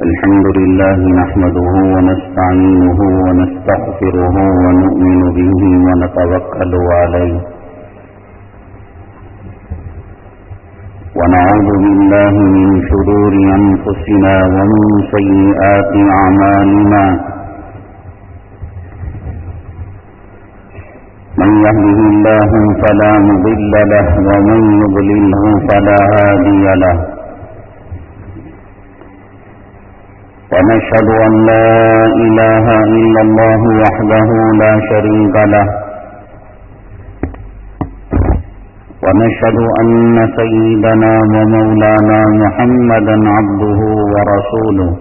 الحمد لله نحمده ونستعينه ونستغفره ونؤمن به ونتوكل عليه ونعوذ بالله من شرور أنفسنا ومن سيئات أعمالنا من يهده الله فلا مضل له ومن يضلله فلا هادي له ونشهد أن لا إله إلا الله وحده لا شريك له ونشهد أن سيدنا ومولانا محمدا عبده ورسوله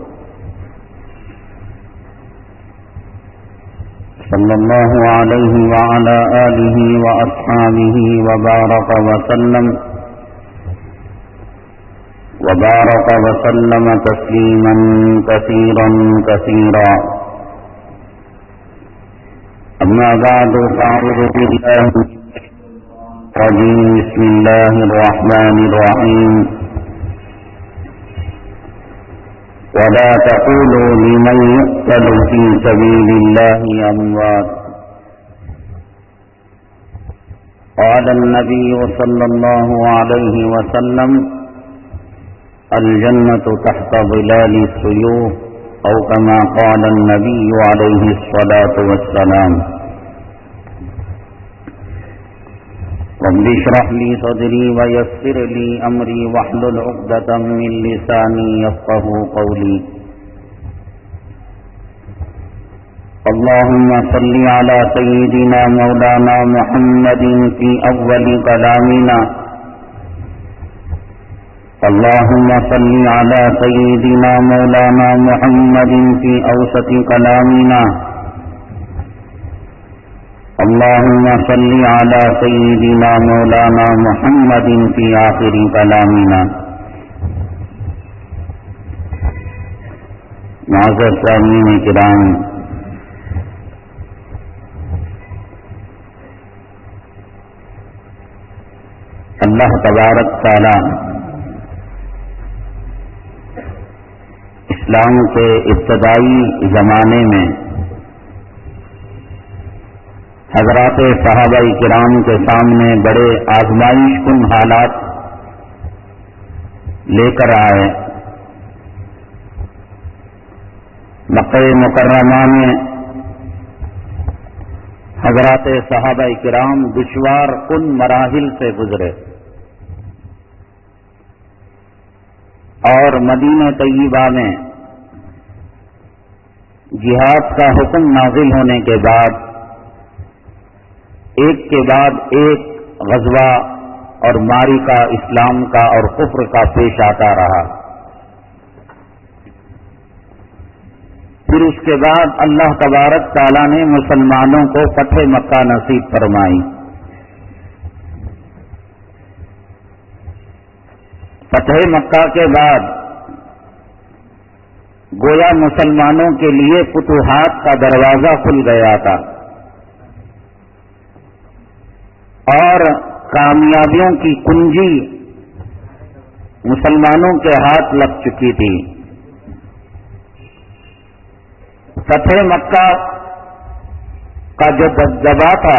صلى الله عليه وعلى آله وأصحابه وبارك وسلم تسليما كثيرا كثيرا أما بعد فأعوذ بالله بسم الله الرحمن الرحيم ولا تقولوا لمن يقتل في سبيل الله أموات قال النبي صلى الله عليه وسلم الجنة تحت ظلال السيوف أو كما قال النبي عليه الصلاة والسلام رب اشرح لي صدري ويسر لي أمري واحلل عقدة من لساني يفقهوا قولي اللهم صل على سيدنا مولانا محمد في أول كلامنا اللهم صل على سيدنا مولانا محمد في أوسط كلامنا اللهم صل على سيدنا مولانا محمد في آخر كلامنا. معزز سامعین کرام، اللہ تبارک تعالی اسلام کے ابتدائی زمانے میں حضرات صحابہ کرام کے سامنے بڑے آزمائش کن حالات لے کر آئے. مکہ مکرمہ میں حضرات صحابہ کرام دشوار کن مراحل سے گزرے اور مدینہ طیبہ میں جہاد کا حکم نازل ہونے کے بعد ایک کے بعد ایک غزوہ اور معرکہ اسلام کا اور کفر کا پیش آتا رہا. پھر اس کے بعد اللہ تبارک تعالیٰ نے مسلمانوں کو فتح مکہ نصیب فرمائی. فتح مکہ کے بعد گویا مسلمانوں کے لیے فتوحات کا دروازہ کھل گیا تھا اور کامیابیوں کی کنجی مسلمانوں کے ہاتھ لگ چکی تھی. فتح مکہ کا جو دبدبا تھا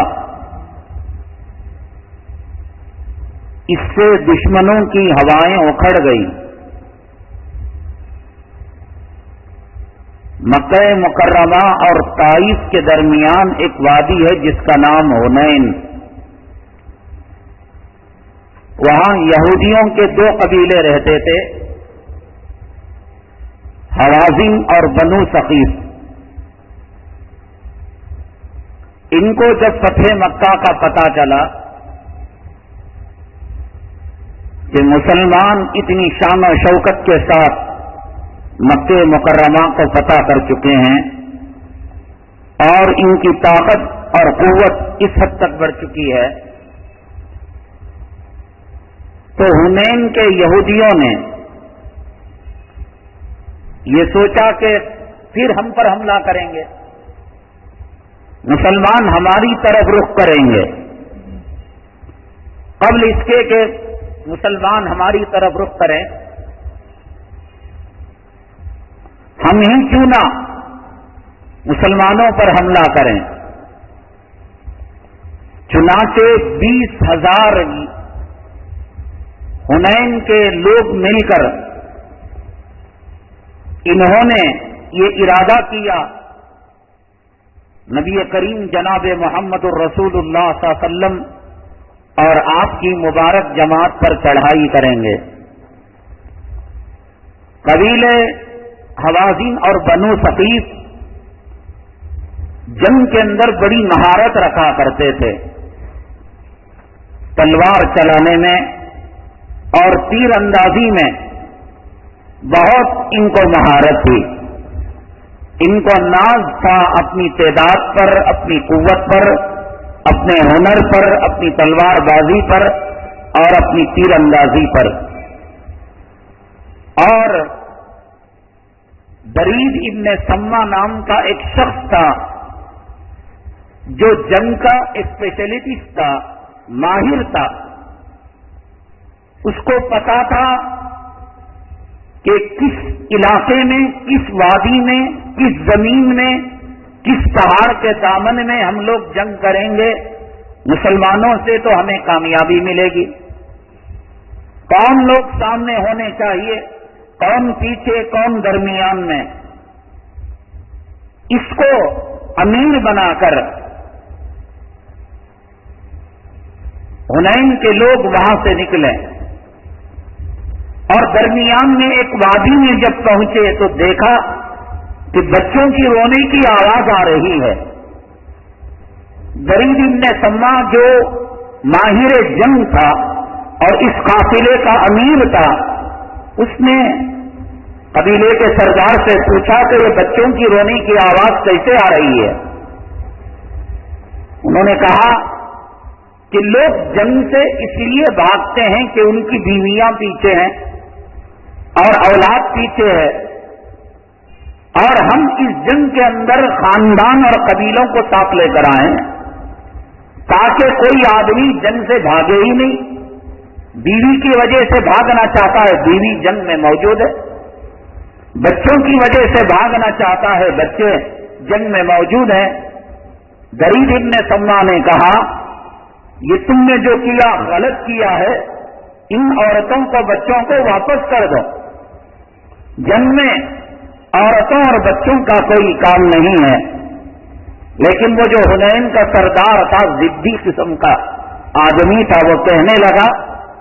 اس سے دشمنوں کی ہوائیں اکھڑ گئی. مکہ مکرمہ اور طائف کے درمیان ایک وادی ہے جس کا نام حنین. وہاں یہودیوں کے دو قبیلے رہتے تھے، حوازن اور بنو ثقیف. ان کو جب فتح مکہ کا پتہ چلا کہ مسلمان اتنی شان و شوکت کے ساتھ مکہ مکرمہ کو فتح کر چکے ہیں اور ان کی طاقت اور قوت اس حد تک بڑھ چکی ہے، تو حنین کے یہودیوں نے یہ سوچا کہ پھر ہم پر حملہ کریں گے، مسلمان ہماری طرف رخ کریں گے. قبل اس کے کہ مسلمان ہماری طرف رخ کریں، ہم ہی کیوں نہ مسلمانوں پر حملہ کریں؟ چنانچہ 20,000 حنین کے لوگ مل کر انہوں نے یہ ارادہ کیا، نبی کریم جناب محمد الرسول اللہ صلی اللہ علیہ وسلم اور آپ کی مبارک جماعت پر چڑھائی کریں گے۔ قبیلے حوازن اور بنو ثقیف جنگ کے اندر بڑی مہارت رکھا کرتے تھے، تلوار چلانے میں اور تیر اندازی میں بہت ان کو مہارت تھی۔ ان کو ناز تھا اپنی تعداد پر، اپنی قوت پر، اپنے ہنر پر، اپنی تلوار بازی پر اور اپنی تیر اندازی پر۔ اور درید ابن سما نام کا ایک شخص تھا جو جنگ کا اسپیشلسٹ تھا، ماہر تھا۔ اس کو پتا تھا کہ کس علاقے میں، کس وادی میں، کس زمین میں، کس پہاڑ کے دامن میں ہم لوگ جنگ کریں گے مسلمانوں سے تو ہمیں کامیابی ملے گی، کون لوگ سامنے ہونے چاہیے، کون پیچھے، کون درمیان میں۔ اس کو امیر بنا کر حنین کے لوگ وہاں سے نکلے اور درمیان میں ایک وادی میں جب پہنچے تو دیکھا کہ بچوں کی رونے کی آواز آ رہی ہے۔ درید ابن سما جو ماہر جنگ تھا اور اس قافلے کا امیر تھا، اس نے قبیلے کے سردار سے پوچھا کہ یہ بچوں کی رونے کی آواز کیسے آ رہی ہے؟ انہوں نے کہا کہ لوگ جنگ سے اس لیے بھاگتے ہیں کہ ان کی بیویاں پیچھے ہیں اور اولاد پیچھے ہے، اور ہم اس جنگ کے اندر خاندان اور قبیلوں کو ساتھ لے کر آئے تاکہ کوئی آدمی جنگ سے بھاگے ہی نہیں۔ بیوی کی وجہ سے بھاگنا چاہتا ہے، بیوی جنگ میں موجود ہے، بچوں کی وجہ سے بھاگنا چاہتا ہے، بچے جنگ میں موجود ہیں۔ درید ابن سما نے کہا یہ تم نے جو کیا غلط کیا ہے، ان عورتوں کو، بچوں کو واپس کر دو، جنگ میں عورتوں اور بچوں کا کوئی کام نہیں ہے۔ لیکن وہ جو حنین کا سردار تھا، ضدی قسم کا آدمی تھا، وہ کہنے لگا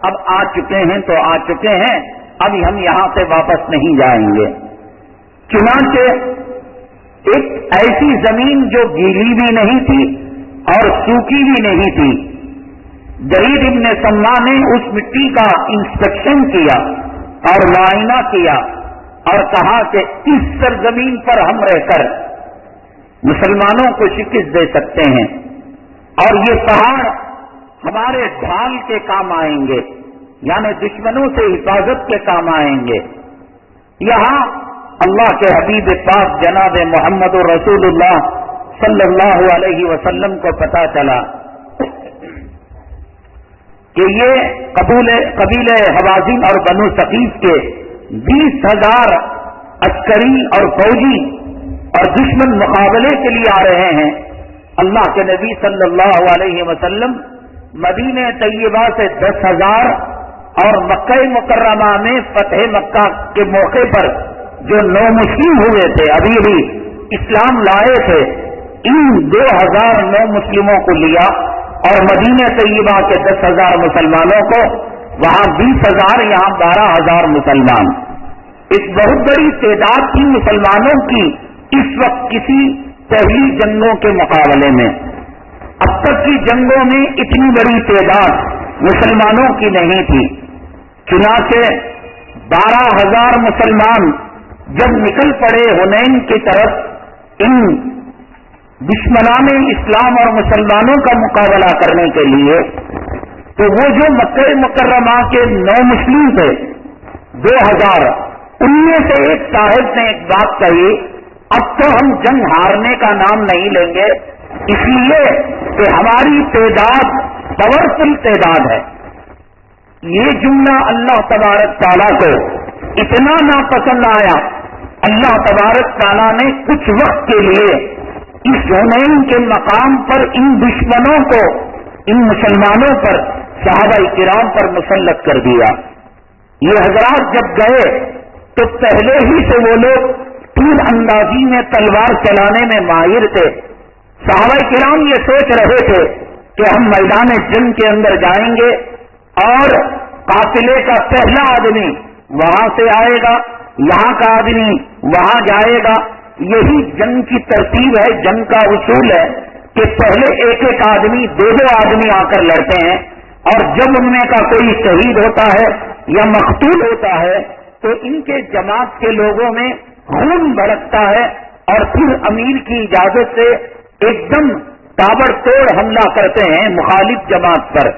اب آ چکے ہیں تو آ چکے ہیں، اب ہم یہاں سے واپس نہیں جائیں گے۔ چنانچہ ایک ایسی زمین جو گیلی بھی نہیں تھی اور سوکھی بھی نہیں تھی، درید ابن سما نے اس مٹی کا انسپیکشن کیا اور معائنہ کیا اور کہا کہ اس سرزمین پر ہم رہ کر مسلمانوں کو شکست دے سکتے ہیں اور یہ پہاڑ ہمارے ڈھال کے کام آئیں گے، یعنی دشمنوں سے حفاظت کے کام آئیں گے۔ یہاں اللہ کے حبیب پاک جناب محمد رسول اللہ صلی اللہ علیہ وسلم کو پتہ چلا کہ یہ قبیلے حوازن اور بنو ثقیف کے 20,000 عسکری اور فوجی اور دشمن مقابلے کے لیے آ رہے ہیں۔ اللہ کے نبی صلی اللہ علیہ وسلم مدینہ طیبہ سے 10,000 اور مکہ مکرمہ میں فتح مکہ کے موقع پر جو نو مسلم ہوئے تھے، ابھی بھی اسلام لائے تھے، ان 2,000 نو مسلموں کو لیا اور مدینہ طیبہ کے 10,000 مسلمانوں کو، وہاں 20,000، یہاں 12,000 مسلمان۔ ایک بہت بڑی تعداد تھی مسلمانوں کی اس وقت کسی پہلی جنگوں کے مقابلے میں۔ اب تک کی جنگوں میں اتنی بڑی تعداد مسلمانوں کی نہیں تھی۔ چنانچہ 12,000 مسلمان جب نکل پڑے حنین کی طرف ان دشمنان اسلام اور مسلمانوں کا مقابلہ کرنے کے لیے، تو وہ جو مکہ مکرمہ کے 9 مسلم تھے 2,000، ان میں سے ایک صاحب نے ایک بات کہی، اب تو ہم جنگ ہارنے کا نام نہیں لیں گے، اس لیے کہ ہماری تعداد پاورفل تعداد ہے، یہ جملہ اللہ تبارک تعالیٰ کو اتنا ناپسند آیا، اللہ تبارک تعالیٰ نے کچھ وقت کے لیے اس حنین کے مقام پر ان دشمنوں کو، ان مسلمانوں پر، صحابہ کرام پر مسلط کر دیا۔ یہ حضرات جب گئے تو پہلے ہی سے وہ لوگ تیر اندازی میں تلوار چلانے میں ماہر تھے۔ صحابہ کرام یہ سوچ رہے تھے کہ ہم میدان جنگ کے اندر جائیں گے اور قافلے کا پہلا آدمی وہاں سے آئے گا، یہاں کا آدمی وہاں جائے گا۔ یہی جنگ کی ترتیب ہے، جنگ کا اصول ہے کہ پہلے ایک ایک آدمی، دو آدمی آ کر لڑتے ہیں، اور جب ان میں کا کوئی شہید ہوتا ہے یا مقتول ہوتا ہے تو ان کے جماعت کے لوگوں میں خون بھڑکتا ہے، اور پھر امیر کی اجازت سے ایک دم تابڑ توڑ حملہ کرتے ہیں مخالف جماعت پر۔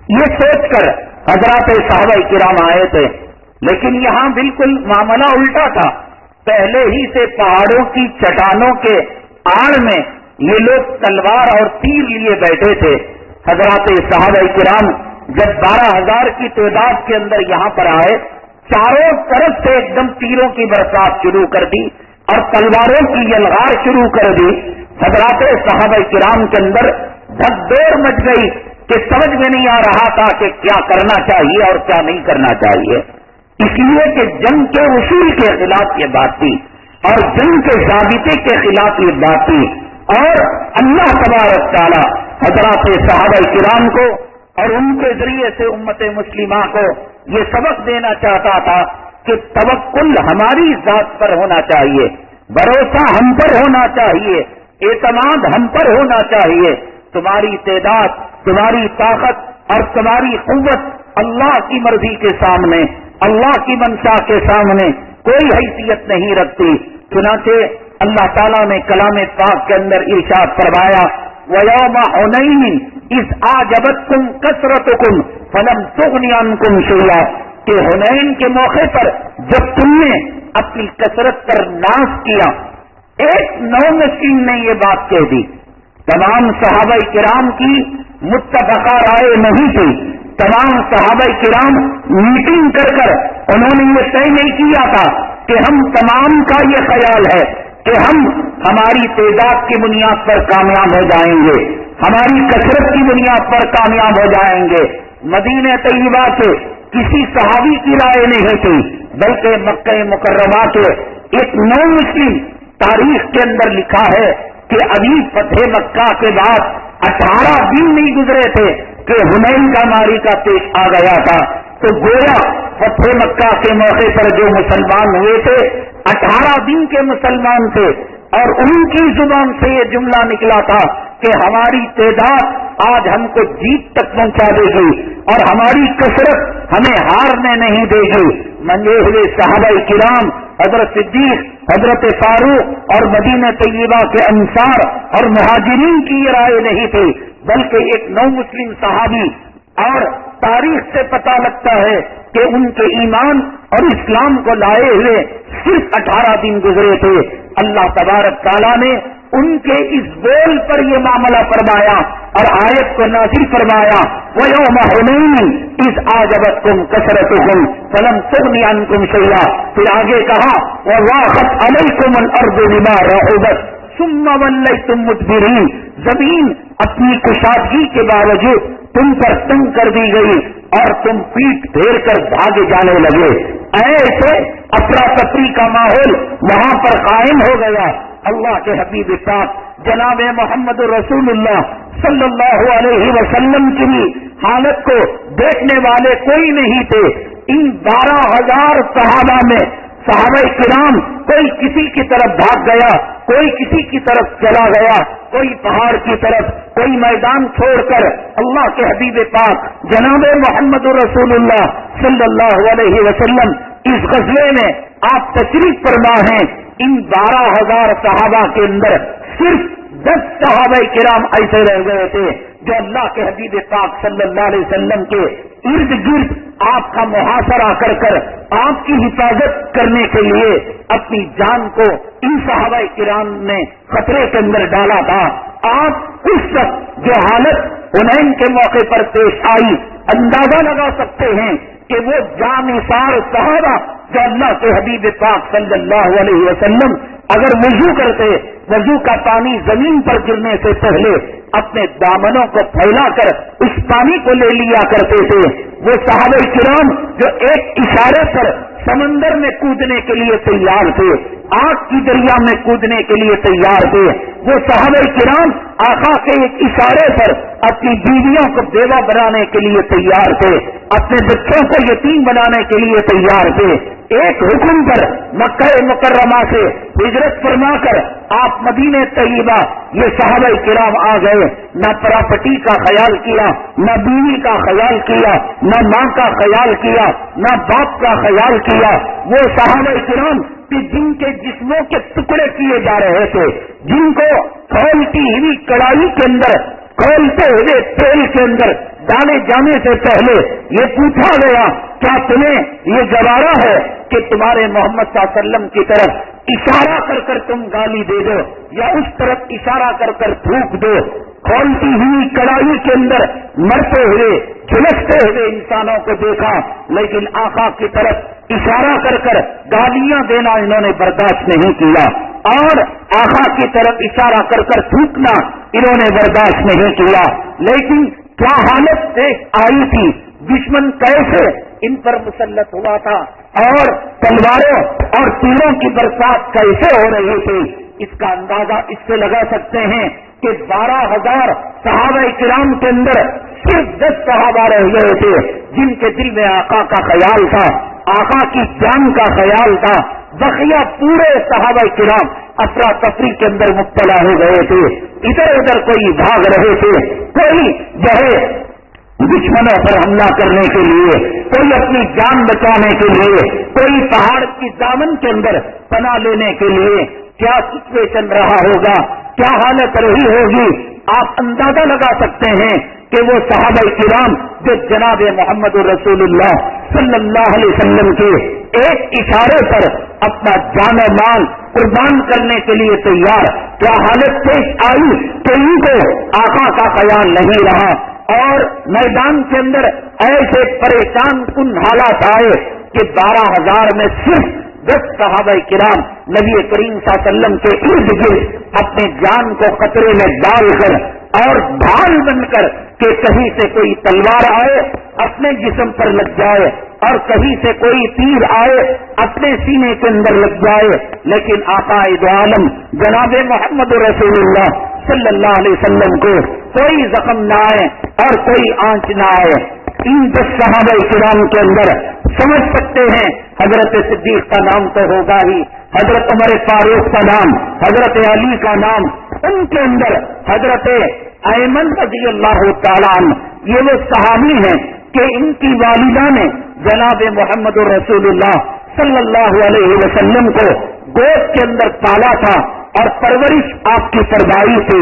یہ سوچ کر حضرات صحابہ کرام آئے تھے، لیکن یہاں بالکل معاملہ الٹا تھا۔ پہلے ہی سے پہاڑوں کی چٹانوں کے آڑ میں یہ لوگ تلوار اور تیر لیے بیٹھے تھے۔ حضرات صحابہ کرام جب 12,000 کی تعداد کے اندر یہاں پر آئے، چاروں طرف سے ایک دم تیروں کی برسات شروع کر دی اور تلواروں کی یلغار شروع کر دی۔ حضرات صحابہ کرام کے اندر دھک دوڑ مچ گئی کہ سمجھ میں نہیں آ رہا تھا کہ کیا کرنا چاہیے اور کیا نہیں کرنا چاہیے، اس لیے کہ جنگ کے اصول کے خلاف یہ بات تھی اور جنگ کے ضابطے کے خلاف یہ بات تھی، اور اللہ تبارک تعالی حضرات صحابہ کرام کو اور ان کے ذریعے سے امت مسلمہ کو یہ سبق دینا چاہتا تھا کہ توکل ہماری ذات پر ہونا چاہیے، بھروسہ ہم پر ہونا چاہیے، اعتماد ہم پر ہونا چاہیے۔ تمہاری تعداد، تمہاری طاقت اور تمہاری قوت اللہ کی مرضی کے سامنے، اللہ کی منشا کے سامنے کوئی حیثیت نہیں رکھتی۔ چنانچہ اللہ تعالیٰ نے کلام پاک کے اندر ارشاد فرمایا، وَيَوْمَ حُنَيْنٍ إِذْ أَعْجَبَتْكُمْ كَثْرَتُكُمْ فَلَمْ تُغْنِ عَنْكُمْ شَيْئًا، کہ حنین کے موقع پر جب تم نے اپنی کثرت پر ناز کیا، ایک نو مسلم نے یہ بات کہہ دی۔ تمام صحابہ کرام کی متفقہ رائے نہیں تھی، تمام صحابہ کرام میٹنگ کر انہوں نے یہ طے نہیں کیا تھا کہ ہم تمام کا یہ خیال ہے کہ ہم ہماری تعداد کی بنیاد پر کامیاب ہو جائیں گے، ہماری کثرت کی بنیاد پر کامیاب ہو جائیں گے۔ مدینہ طیبہ سے کسی صحابی کی رائے نہیں تھی، بلکہ مکہ مکرمہ کے ایک نو مسلم تاریخ کے اندر لکھا ہے کہ ابھی فتح مکہ کے بعد 18 دن نہیں گزرے تھے کہ حنین کا معرکہ پیش آ گیا تھا، تو گویا فتح مکہ کے موقع پر جو مسلمان ہوئے تھے 18 دن کے مسلمان تھے، اور ان کی زبان سے یہ جملہ نکلا تھا کہ ہماری تعداد آج ہم کو جیت تک پہنچا دے گی اور ہماری کثرت ہمیں ہارنے نہیں دے گی۔ منجے ہوئے صحابہ کرام، حضرت صدیق، حضرت فاروق اور مدینہ طیبہ کے انصار اور مہاجرین کی یہ رائے نہیں تھی، بلکہ ایک نو مسلم صحابی، اور تاریخ سے پتہ لگتا ہے کہ ان کے ایمان اور اسلام کو لائے ہوئے صرف 18 دن گزرے تھے۔ اللہ تبارک تعالیٰ نے ان کے اس بول پر یہ معاملہ فرمایا اور آیت کو نازل فرمایا، وَيَوْمَ حُنَيْنٍ إِذْ أَعْجَبَتْكُمْ كَثْرَتُكُمْ فَلَمْ تُغْنِ عَنْكُمْ شَيْئًا، پھر آگے کہا وَضَاقَتْ عَلَيْكُمُ الْأَرْضُ بِمَا رَحُبَتْ ثُمَّ وَلَّيْتُمْ مُدْبِرِينَ، زمین اپنی کشادگی کے باوجود تم پر تنگ کر دی گئی اور تم پیٹ پھیر کر بھاگے جانے لگے۔ ایسے افراتفری کا ماحول وہاں پر قائم ہو گیا۔ اللہ کے حبیب پاک جناب محمد رسول اللہ صلی اللہ علیہ وسلم کی حالت کو دیکھنے والے کوئی نہیں تھے۔ ان 12,000 صحابہ میں صحابہ کرام کوئی کسی کی طرف بھاگ گیا، کوئی کسی کی طرف چلا گیا، کوئی پہاڑ کی طرف، کوئی میدان چھوڑ کر اللہ کے حبیب پاک جناب محمد رسول اللہ صلی اللہ علیہ وسلم اس غزوے میں آپ تشریف فرما ہیں۔ ان 12,000 صحابہ کے اندر صرف 10 صحابہ کرام ایسے رہ گئے تھے جو اللہ کے حبیب پاک صلی اللہ علیہ وسلم کے ارد گرد آپ کا محاصرہ کر کر آپ کی حفاظت کرنے کے لیے اپنی جان کو ان صحابہ کرام نے خطرے کے اندر ڈالا تھا. آپ اس وقت جو حالت حنین کے موقع پر پیش آئی اندازہ لگا سکتے ہیں کہ وہ جانثار صحابہ جو اللہ کے حبیب پاک صلی اللہ علیہ وسلم اگر وضو کرتے, وضو کا پانی زمین پر گرنے سے پہلے اپنے دامنوں کو پھیلا کر اس پانی کو لے لیا کرتے تھے. وہ صحابہ کرام جو ایک اشارے پر سمندر میں کودنے کے لیے تیار تھے, آگ کی دریا میں کودنے کے لیے تیار تھے. وہ صحابہ کرام آقا کے ایک اشارے پر اپنی بیویوں کو بیوہ بنانے کے لیے تیار تھے, اپنے بچوں کو یتیم بنانے کے لیے تیار تھے. ایک حکم پر مکہ مکرمہ سے ہجرت فرما کر آپ مدینہ طیبہ یہ صحابہ کرام آ گئے. نہ پراپرٹی کا خیال کیا, نہ بیوی کا خیال کیا, نہ ماں کا خیال کیا, نہ باپ کا خیال کیا. وہ صحابہ کرام کہ جن کے جسموں کے ٹکڑے کیے جا رہے تھے, جن کو کھولتی ہوئی کڑائی کے اندر, کھولتے ہوئے تیل کے اندر ڈالے جانے سے پہلے یہ پوچھا گیا کیا تمہیں یہ گوارا ہے کہ تمہارے محمد صلی اللہ علیہ وسلم کی طرف اشارہ کر کر تم گالی دے دو یا اس طرف اشارہ کر کر تھوک دو. کھولتی ہوئی کڑائی کے اندر مرتے ہوئے جھلستے ہوئے انسانوں کو دیکھا, لیکن آقا کی طرف اشارہ کر کر گالیاں دینا انہوں نے برداشت نہیں کیا, اور آقا کی طرف اشارہ کر کر تھوکنا انہوں نے برداشت نہیں کیا. لیکن کیا حالت پیش آئی تھی, دشمن کیسے ان پر مسلط ہوا تھا, اور تلواروں اور تیروں کی برسات کیسے ہو رہی تھی, اس کا اندازہ اس سے لگا سکتے ہیں کہ 12,000 صحابہ کرام کے اندر صرف 10 صحابہ رہ گئے تھے جن کے دل میں آقا کا خیال تھا, آقا کی جان کا خیال تھا. بقیہ پورے صحابہ کرام افراتفری کے اندر مبتلا ہو گئے تھے, ادھر ادھر کوئی بھاگ رہے تھے, کوئی جو ہے دشمنوں پر حملہ کرنے کے لیے, کوئی اپنی جان بچانے کے لیے, کوئی پہاڑ کی دامن کے اندر پناہ لینے کے لیے. کیا سچویشن رہا ہوگا, کیا حالت رہی ہوگی, آپ اندازہ لگا سکتے ہیں کہ وہ صحابہ کرام جو جناب محمد رسول اللہ صلی اللہ علیہ وسلم کے ایک اشارے پر اپنا جان و مال قربان کرنے کے لیے تیار, کیا حالت پیش آئی کہ ان کو آقا کا خیال نہیں رہا, اور میدان کے اندر ایسے پریشان کن حالات آئے کہ 12,000 میں صرف 10 صحابہ کرام نبی کریم صلی اللہ علیہ وسلم کے ارد گرد اپنے جان کو خطرے میں ڈال کر اور ڈھال بن کر کہ کہیں سے کوئی تلوار آئے اپنے جسم پر لگ جائے اور کہیں سے کوئی تیر آئے اپنے سینے کے اندر لگ جائے, لیکن آقا دو عالم جناب محمد رسول اللہ صلی اللہ علیہ وسلم کو کوئی زخم نہ آئے اور کوئی آنچ نہ آئے. ان 10 صحابہ کرام کے اندر سمجھ سکتے ہیں حضرت صدیق کا نام تو ہوگا ہی, حضرت عمر فاروق کا نام, حضرت علی کا نام, ان کے اندر حضرت ایمن رضی اللہ تعالیٰ عنہ یہ وہ صحابی ہیں کہ ان کی والدہ نے جناب محمد رسول اللہ صلی اللہ علیہ وسلم کو گود کے اندر پالا تھا اور پرورش آپ کی فرمائی تھی.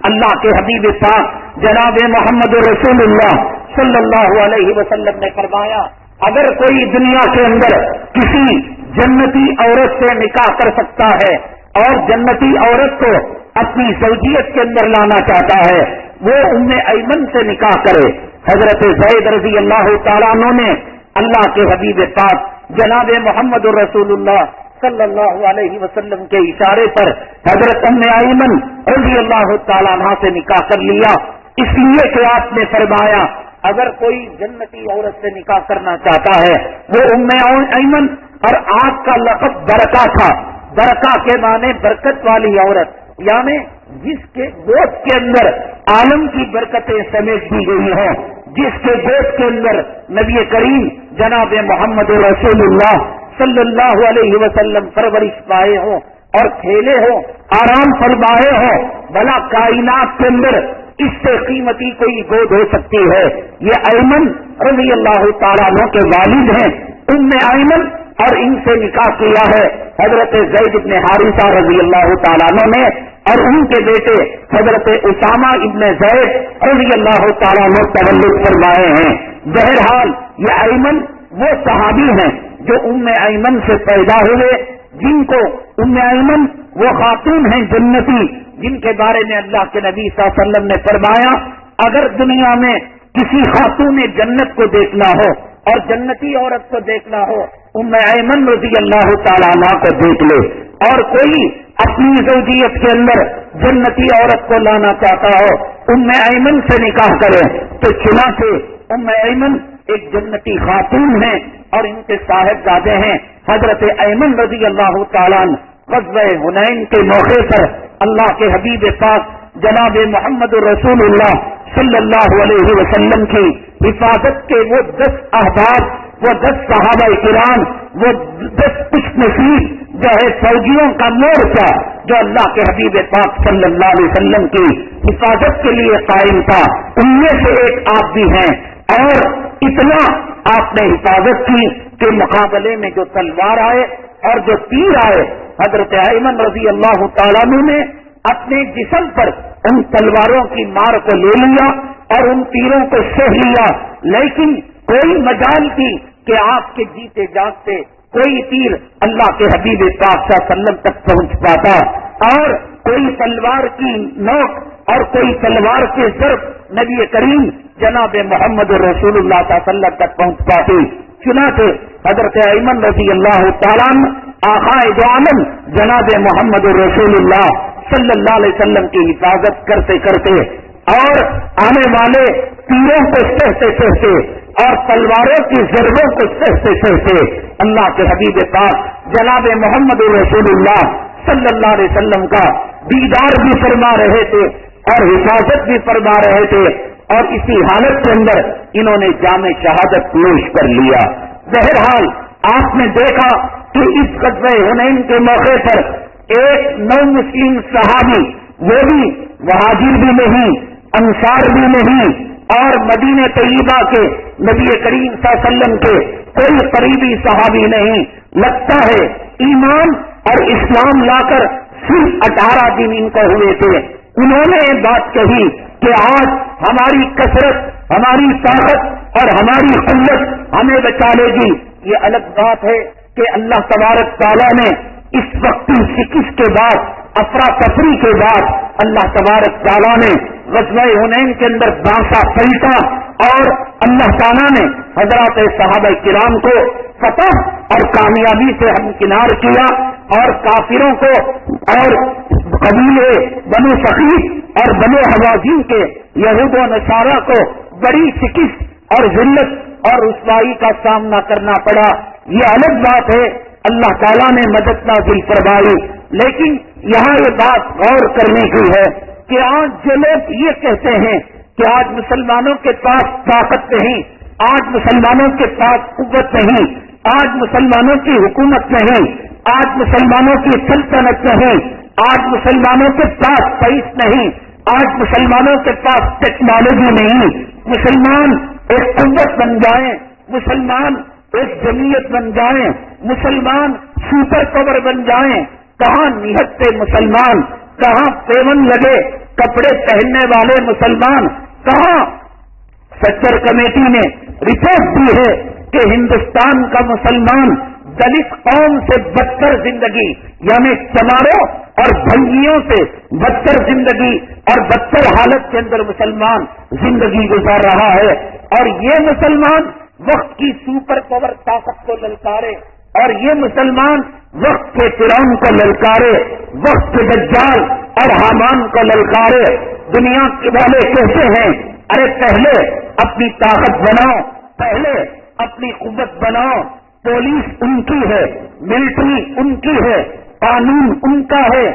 اللہ کے حبیب پاک جناب محمد رسول اللہ صلی اللہ علیہ وسلم نے فرمایا اگر کوئی دنیا کے اندر کسی جنتی عورت سے نکاح کر سکتا ہے اور جنتی عورت کو اپنی زوجیت کے اندر لانا چاہتا ہے وہ ام ایمن سے نکاح کرے. حضرت زید رضی اللہ تعالیٰ عنہ نے اللہ کے حبیب پاک جناب محمد رسول اللہ صلی اللہ علیہ وسلم کے اشارے پر حضرت ام ایمن رضی اللہ تعالیٰ عنہ سے نکاح کر لیا, اس لیے کہ آپ نے فرمایا اگر کوئی جنتی عورت سے نکاح کرنا چاہتا ہے وہ ام ایمن, اور آپ کا لقب برکہ تھا. برکہ کے معنی برکت والی عورت, یعنی جس کے گود کے اندر عالم کی برکتیں سمیٹ دی گئی ہوں, جس کے گود کے اندر نبی کریم جناب محمد رسول اللہ صلی اللہ علیہ وسلم پرورش پائے ہوں اور کھیلے ہوں, آرام فرمائے ہوں. بھلا کائنات کے اندر اس سے قیمتی کوئی گود ہو سکتی ہے. یہ ایمن رضی اللہ تعالیٰ عنہ کے والد ہیں ام ایمن, اور ان سے نکاح کیا ہے حضرت زید بن حارثہ رضی اللہ تعالیٰ عنہ نے. اور ان کے بیٹے حضرت اسامہ ابن زید رضی اللہ تعالیٰ عنہ تولد فرمائے ہیں۔ بہرحال یہ ایمن وہ صحابی ہیں جو ایمن سے پیدا ہوئے، جن کو ایمن وہ خاتون ہیں جنتی، جن کے بارے میں اللہ کے نبی صلی اللہ علیہ وسلم نے فرمایا اگر دنیا میں کسی خاتون جنت کو دیکھنا ہو اور جنتی عورت کو دیکھنا ہو، ایمن رضی اللہ تعالیٰ عنہ کو دیکھ لے۔ اور کوئی اپنی زوجیت کے اندر جنتی عورت کو لانا چاہتا ہو، ایمن سے نکاح کرے تو چنانچہ ایمن ایک جنتی خاتون ہیں اور ان کے صاحبزادے ہیں حضرت ایمن رضی اللہ تعالیٰ عنہ۔ غزوہ حنین کے موقع پر اللہ کے حبیب پاک جناب محمد رسول اللہ صلی اللہ علیہ وسلم کی حفاظت کے وہ 10 احباب، وہ 10 صحابہ کرام، وہ 10 خوش نصیب جو ہے فوجیوں کا مورچہ جو اللہ کے حبیب پاک صلی اللہ علیہ وسلم کی حفاظت کے لیے قائم تھا، ان میں سے ایک آپ بھی ہیں۔ اور اتنا آپ نے حفاظت کی کہ مقابلے میں جو تلوار آئے اور جو تیر آئے، حضرت ایمن رضی اللہ تعالیٰ عنہ نے اپنے جسم پر ان تلواروں کی مار کو لے لیا اور ان تیروں کو سہ لیا، لیکن کوئی مجال تھی کہ آپ کے جیتے جاگتے کوئی تیر اللہ کے حبیب پاک صلی اللہ علیہ وسلم تک پہنچ پاتا، اور کوئی تلوار کی نوک اور کوئی تلوار کے ضرب نبی کریم جناب محمد رسول اللہ صلی اللہ علیہ وسلم تک پہنچ پاتی۔ چنانچہ حضرت ایمن رضی اللہ تعالیٰ عنہ آقائے دو عالم جناب محمد رسول اللہ صلی اللہ علیہ وسلم کی حفاظت کرتے کرتے اور آنے والے تیروں کو سہتے سہتے اور تلواروں کی ضربوں کو سہتے سہتے اللہ کے حبیب پاک جناب محمد رسول اللہ صلی اللہ علیہ وسلم کا دیدار بھی فرما رہے تھے اور حفاظت بھی فرما رہے تھے، اور اسی حالت کے اندر انہوں نے جام شہادت نوش کر لیا۔ بہرحال آپ نے دیکھا کہ اس غزوہ حنین کے موقع پر ایک نو مسلم صحابی، وہ بھی مہاجر بھی نہیں، انصار بھی نہیں، اور مدینہ طیبہ کے نبی کریم صلی اللہ علیہ وسلم کے کوئی قریبی صحابی نہیں، لگتا ہے ایمان اور اسلام لا کر صرف 18 دن ان کو ہوئے تھے۔ انہوں نے یہ بات کہی کہ آج ہماری کثرت، ہماری طاقت اور ہماری قوت ہمیں بچا لے گی۔ یہ الگ بات ہے کہ اللہ تبارک تعالیٰ نے اس وقت شکست کے بعد، افراتفری کے بعد، اللہ تبارک تعالیٰ نے غزوہ حنین کے اندر بانسا پلٹا اور اللہ تعالیٰ نے حضرات صحابہ کرام کو فتح اور کامیابی سے ہمکنار کیا، اور کافروں کو اور قبیلے بنو ثقیف اور بنو حوازن کے یہود و نصارہ کو بڑی شکست اور ذلت اور رسوائی کا سامنا کرنا پڑا۔ یہ الگ بات ہے، اللہ تعالیٰ نے مدد نازل فرمائی، لیکن یہاں یہ بات غور کرنے کی ہے کہ آج جو لوگ یہ کہتے ہیں کہ آج مسلمانوں کے پاس طاقت نہیں، آج مسلمانوں کے پاس قوت نہیں، آج مسلمانوں کی حکومت نہیں، آج مسلمانوں کی سلطنت نہیں، آج مسلمانوں کے پاس پیس نہیں، آج مسلمانوں کے پاس ٹیکنالوجی نہیں، مسلمان ایک قوت بن جائیں، مسلمان ایک جمعیت بن جائیں، مسلمان سپر پاور بن جائیں، کہاں نہتے مسلمان، کہاں پیون لگے کپڑے پہننے والے مسلمان، کہاں سچر کمیٹی نے رپورٹ دی ہے کہ ہندوستان کا مسلمان دلت قوم سے بدتر زندگی، یعنی چماروں اور بھنگیوں سے بدتر زندگی اور بدتر حالت کے اندر مسلمان زندگی گزار رہا ہے، اور یہ مسلمان وقت کی سپر پاور طاقت کو للکارے، اور یہ مسلمان وقت کے فرعون کو للکارے، وقت کے دجال اور حامان کو للکارے۔ دنیا کے والے کہتے ہیں ارے پہلے اپنی طاقت بناؤ، پہلے اپنی قوت بناؤ، پولیس ان کی ہے، ملٹری ان کی ہے، قانون ان کا ہے،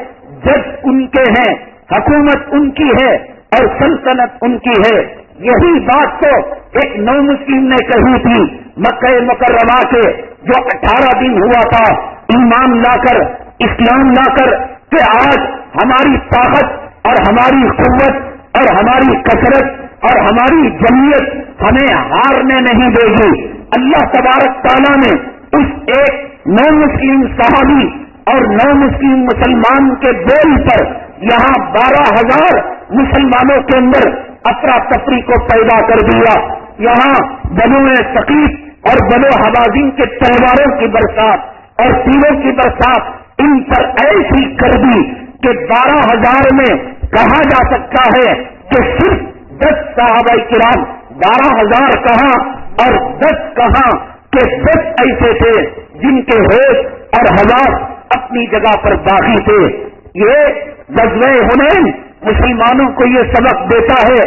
جج ان کے ہیں، حکومت ان کی ہے اور سلطنت ان کی ہے۔ یہی بات تو ایک نو مسلم نے کہی تھی مکہ مکرمہ کے جو 18 دن ہوا تھا ایمان لا کر، اسلام لا کر، کہ آج ہماری طاقت اور ہماری قوت اور ہماری کثرت اور ہماری جمعیت ہمیں ہارنے نہیں دے گی۔ اللہ تبارک تعالیٰ نے اس ایک نو مسلم صحابی اور نو مسلم مسلمان کے بول پر یہاں 12,000 مسلمانوں کے اندر افراتفری کو پیدا کر دیا. یہاں بنو ثقیف اور بنو حوازن کے تلواروں کی برسات اور تیروں کی برسات ان پر ایسی کر دی کہ 12,000 میں کہا جا سکتا ہے کہ صرف 10 صحابہ کرام، 12,000 کہاں اور 10 کہاں کہ 10 ایسے تھے جن کے ہوش اور حواس اپنی جگہ پر باقی تھے. یہ غزوہ حنین مسلمانوں کو یہ سبق دیتا ہے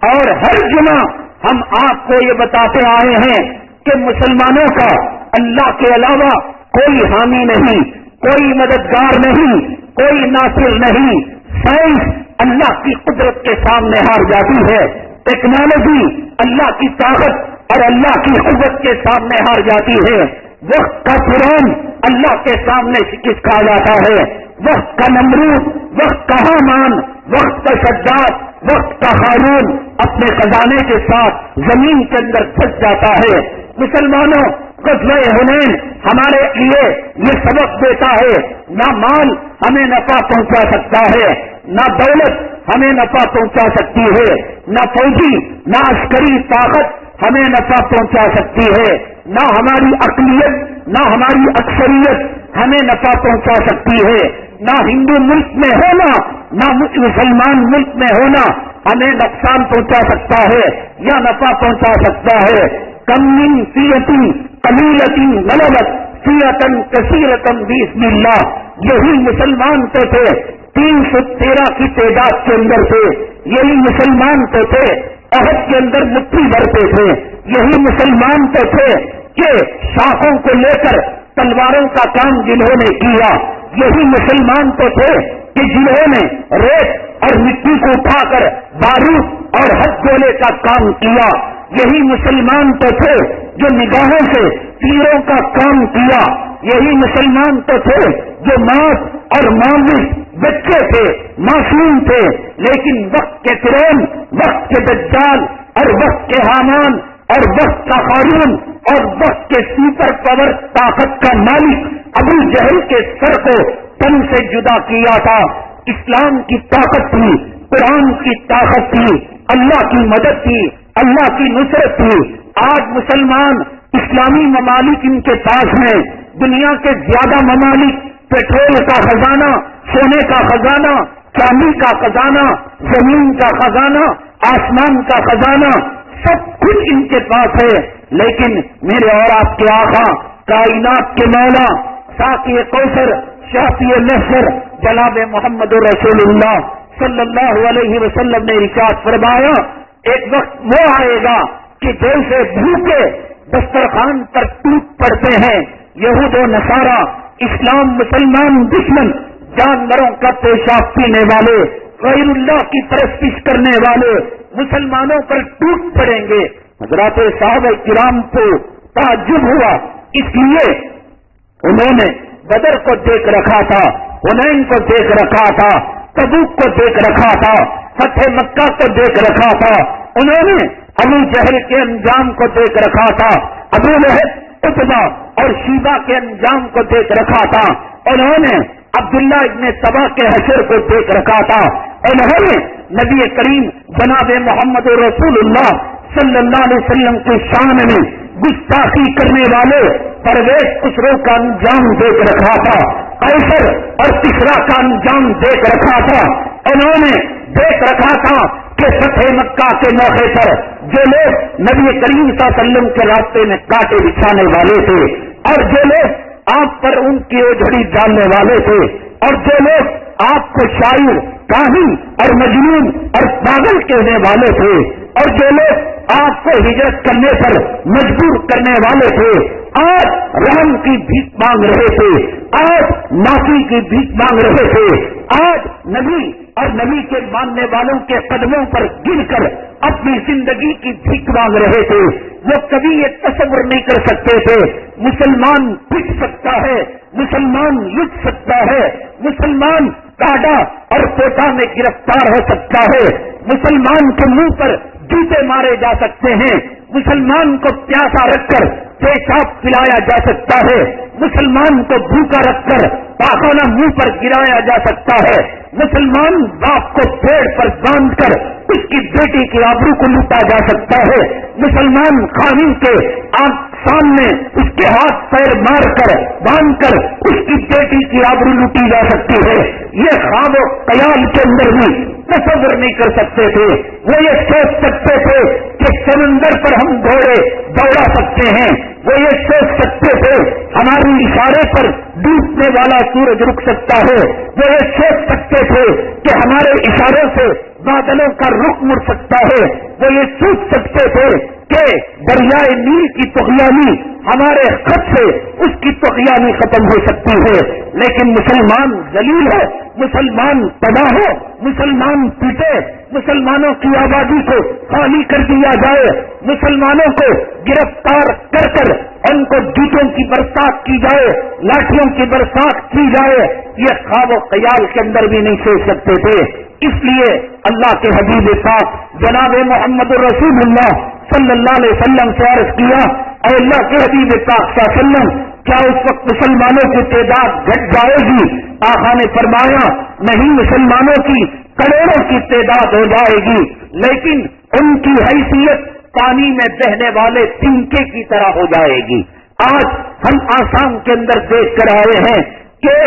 اور ہر جمعہ ہم آپ کو یہ بتاتے آئے ہیں کہ مسلمانوں کا اللہ کے علاوہ کوئی حامی نہیں، کوئی مددگار نہیں، کوئی ناصر نہیں. سائنس اللہ کی قدرت کے سامنے ہار جاتی ہے، ٹیکنالوجی اللہ کی طاقت اور اللہ کی قوت کے سامنے ہار جاتی ہے. وقت کا فرعون اللہ کے سامنے شکست کھا جاتا ہے. وقت کا نمرود، وقت کا حامان، وقت کا شداد، وقت کا قارون اپنے خزانے کے ساتھ زمین کے اندر پھنس جاتا ہے. مسلمانوں، غزوہ حنین ہمارے لیے یہ سبق دیتا ہے، نہ مال ہمیں نفع پہنچا سکتا ہے، نہ دولت ہمیں نفع پہنچا سکتی ہے، نہ فوجی نہ عسکری طاقت ہمیں نفع پہنچا سکتی ہے، نہ ہماری اقلیت نہ ہماری اکثریت ہمیں نفع پہنچا سکتی ہے، نہ ہندو ملک میں ہونا نہ مسلمان ملک میں ہونا ہمیں نقصان پہنچا سکتا ہے یا نفع پہنچا سکتا ہے. کم من فیۃ قلیلۃ غلبت فیۃ کثیرۃ بإذن اللہ. یہی مسلمان تو تھے 313 کی تعداد کے اندر تھے، یہی مسلمان تو تھے احد کے اندر مٹھی بھرتے تھے، یہی مسلمان تو تھے کہ شاخوں کو لے کر تلواروں کا کام جنہوں نے کیا، یہی مسلمان تو تھے کہ جنہوں نے ریت اور مٹی کو اٹھا کر بارود اور ہتھ گولے کا کام کیا، یہی مسلمان تو تھے جو نگاہوں سے تیروں کا کام کیا، یہی مسلمان تو تھے جو موت اور معمول بچے تھے، معصوم تھے، لیکن وقت کے فرعون، وقت کے دجال اور وقت کے حامان اور وقت کا قارون اور وقت کے سپر پاور طاقت کا مالک ابو جہل کے سر کو تن سے جدا کیا تھا. اسلام کی طاقت تھی، قرآن کی طاقت تھی، اللہ کی مدد تھی، اللہ کی نصرت تھی. آج مسلمان اسلامی ممالک ان کے پاس ہیں، دنیا کے زیادہ ممالک پیٹرول کا خزانہ، سونے کا خزانہ، چاندی کا خزانہ، زمین کا خزانہ، آسمان کا خزانہ، سب کچھ ان کے پاس ہے. لیکن میرے اور آپ کے آقا، کائنات کے مولا، ساقی کوثر، شافی محشر جناب محمد رسول اللہ صلی اللہ علیہ وسلم نے ارشاد فرمایا، ایک وقت وہ آئے گا کہ جیسے بھوکے دسترخوان پر ٹوٹ پڑتے ہیں یہود و نصارا، اسلام مسلمان دشمن، جانوروں کا پیشاب پینے والے، غیر اللہ کی پرستش کرنے والے مسلمانوں پر ٹوٹ پڑیں گے. حضرات صحابہ کرام کو تعجب ہوا، اس لیے انہوں نے بدر کو دیکھ رکھا تھا، حنین کو دیکھ رکھا تھا، تبوک کو دیکھ رکھا تھا، فتح مکہ کو دیکھ رکھا تھا، انہوں نے ابو جہل کے انجام کو دیکھ رکھا تھا، ابو لہب، عتبہ اور شیبہ کے انجام کو دیکھ رکھا تھا، انہوں نے عبداللہ ابن سبا کے حشر کو دیکھ رکھا تھا، انہوں نے نبی کریم جناب محمد رسول اللہ صلی اللہ علیہ وسلم کی شان میں گستاخی کرنے والے پرویز خسرو کا انجام دیکھ رکھا تھا، قیصر اور کسریٰ کا انجام دیکھ رکھا تھا، انہوں نے دیکھ رکھا تھا کہ فتح مکہ کے موقع پر جو لوگ نبی کریم صلی اللہ علیہ وسلم کے راستے میں کانٹے بچھانے والے تھے اور جو لوگ آپ پر ان کی اوجھڑی ڈالنے والے تھے اور جو لوگ آپ کو شاعر، کاہن اور مجنون اور پاگل کہنے والے تھے اور جو لوگ آپ کو ہجرت کرنے پر مجبور کرنے والے تھے، آج رحم کی بھیک مانگ رہے تھے، آج معافی کی بھیک مانگ رہے تھے، آج نبی اور نبی کے ماننے والوں کے قدموں پر گر کر اپنی زندگی کی بھیک مانگ رہے تھے. وہ کبھی یہ تصور نہیں کر سکتے تھے مسلمان پٹ سکتا ہے، مسلمان لٹ سکتا ہے، مسلمان کاڈا اور کوٹا میں گرفتار ہو سکتا ہے، مسلمان کے منہ پر جوتے مارے جا سکتے ہیں، مسلمان کو پیاسا رکھ کر پیشاب پلایا جا سکتا ہے، مسلمان کو بھوکا رکھ کر پاخانہ منہ پر گرایا جا سکتا ہے، مسلمان باپ کو پیڑ پر باندھ کر اس کی بیٹی کی آبرو کو لوٹا جا سکتا ہے، مسلمان خاوند کے سامنے اس کے ہاتھ پیر مار کر باندھ کر اس کی بیٹی کی آبرو لوٹی جا سکتی ہے۔ یہ خواب و خیال کے اندر بھی تصور نہیں کر سکتے تھے۔ وہ یہ سوچ سکتے تھے کہ سمندر پر ہم گھوڑے دوڑا سکتے ہیں، وہ یہ سوچ سکتے تھے ہماری اشارے پر ڈوبنے والا سورج رک سکتا ہے، وہ یہ سوچ سکتے تھے کہ ہمارے اشاروں سے بادلوں کا رخ مڑ سکتا ہے، وہ یہ سوچ سکتے تھے کہ دریائے نیل کی طغیانی ہمارے خط سے اس کی طغیانی ختم ہو سکتی ہے۔ لیکن مسلمان ذلیل ہے، مسلمان تباہ ہو، مسلمان پیٹے، مسلمانوں کی آبادی کو خالی کر دیا جائے، مسلمانوں کو گرفتار کر کر ان کو جوتوں کی برسات کی جائے، لاٹھیوں کی برسات کی جائے، یہ خواب و خیال کے اندر بھی نہیں سوچ سکتے تھے۔ اس لیے اللہ کے حبیب پاک جناب محمد رسول اللہ صلی اللہ علیہ وسلم سے عرض کیا، اے اللہ کے حبیب پاک صلی اللہ علیہ وسلم، کیا اس وقت مسلمانوں کی تعداد گھٹ جائے گی؟ آقا نے فرمایا نہیں، مسلمانوں کی کروڑوں کی تعداد ہو جائے گی، لیکن ان کی حیثیت پانی میں بہنے والے تنکے کی طرح ہو جائے گی۔ آج ہم آسام کے اندر دیکھ کر آئے ہیں کہ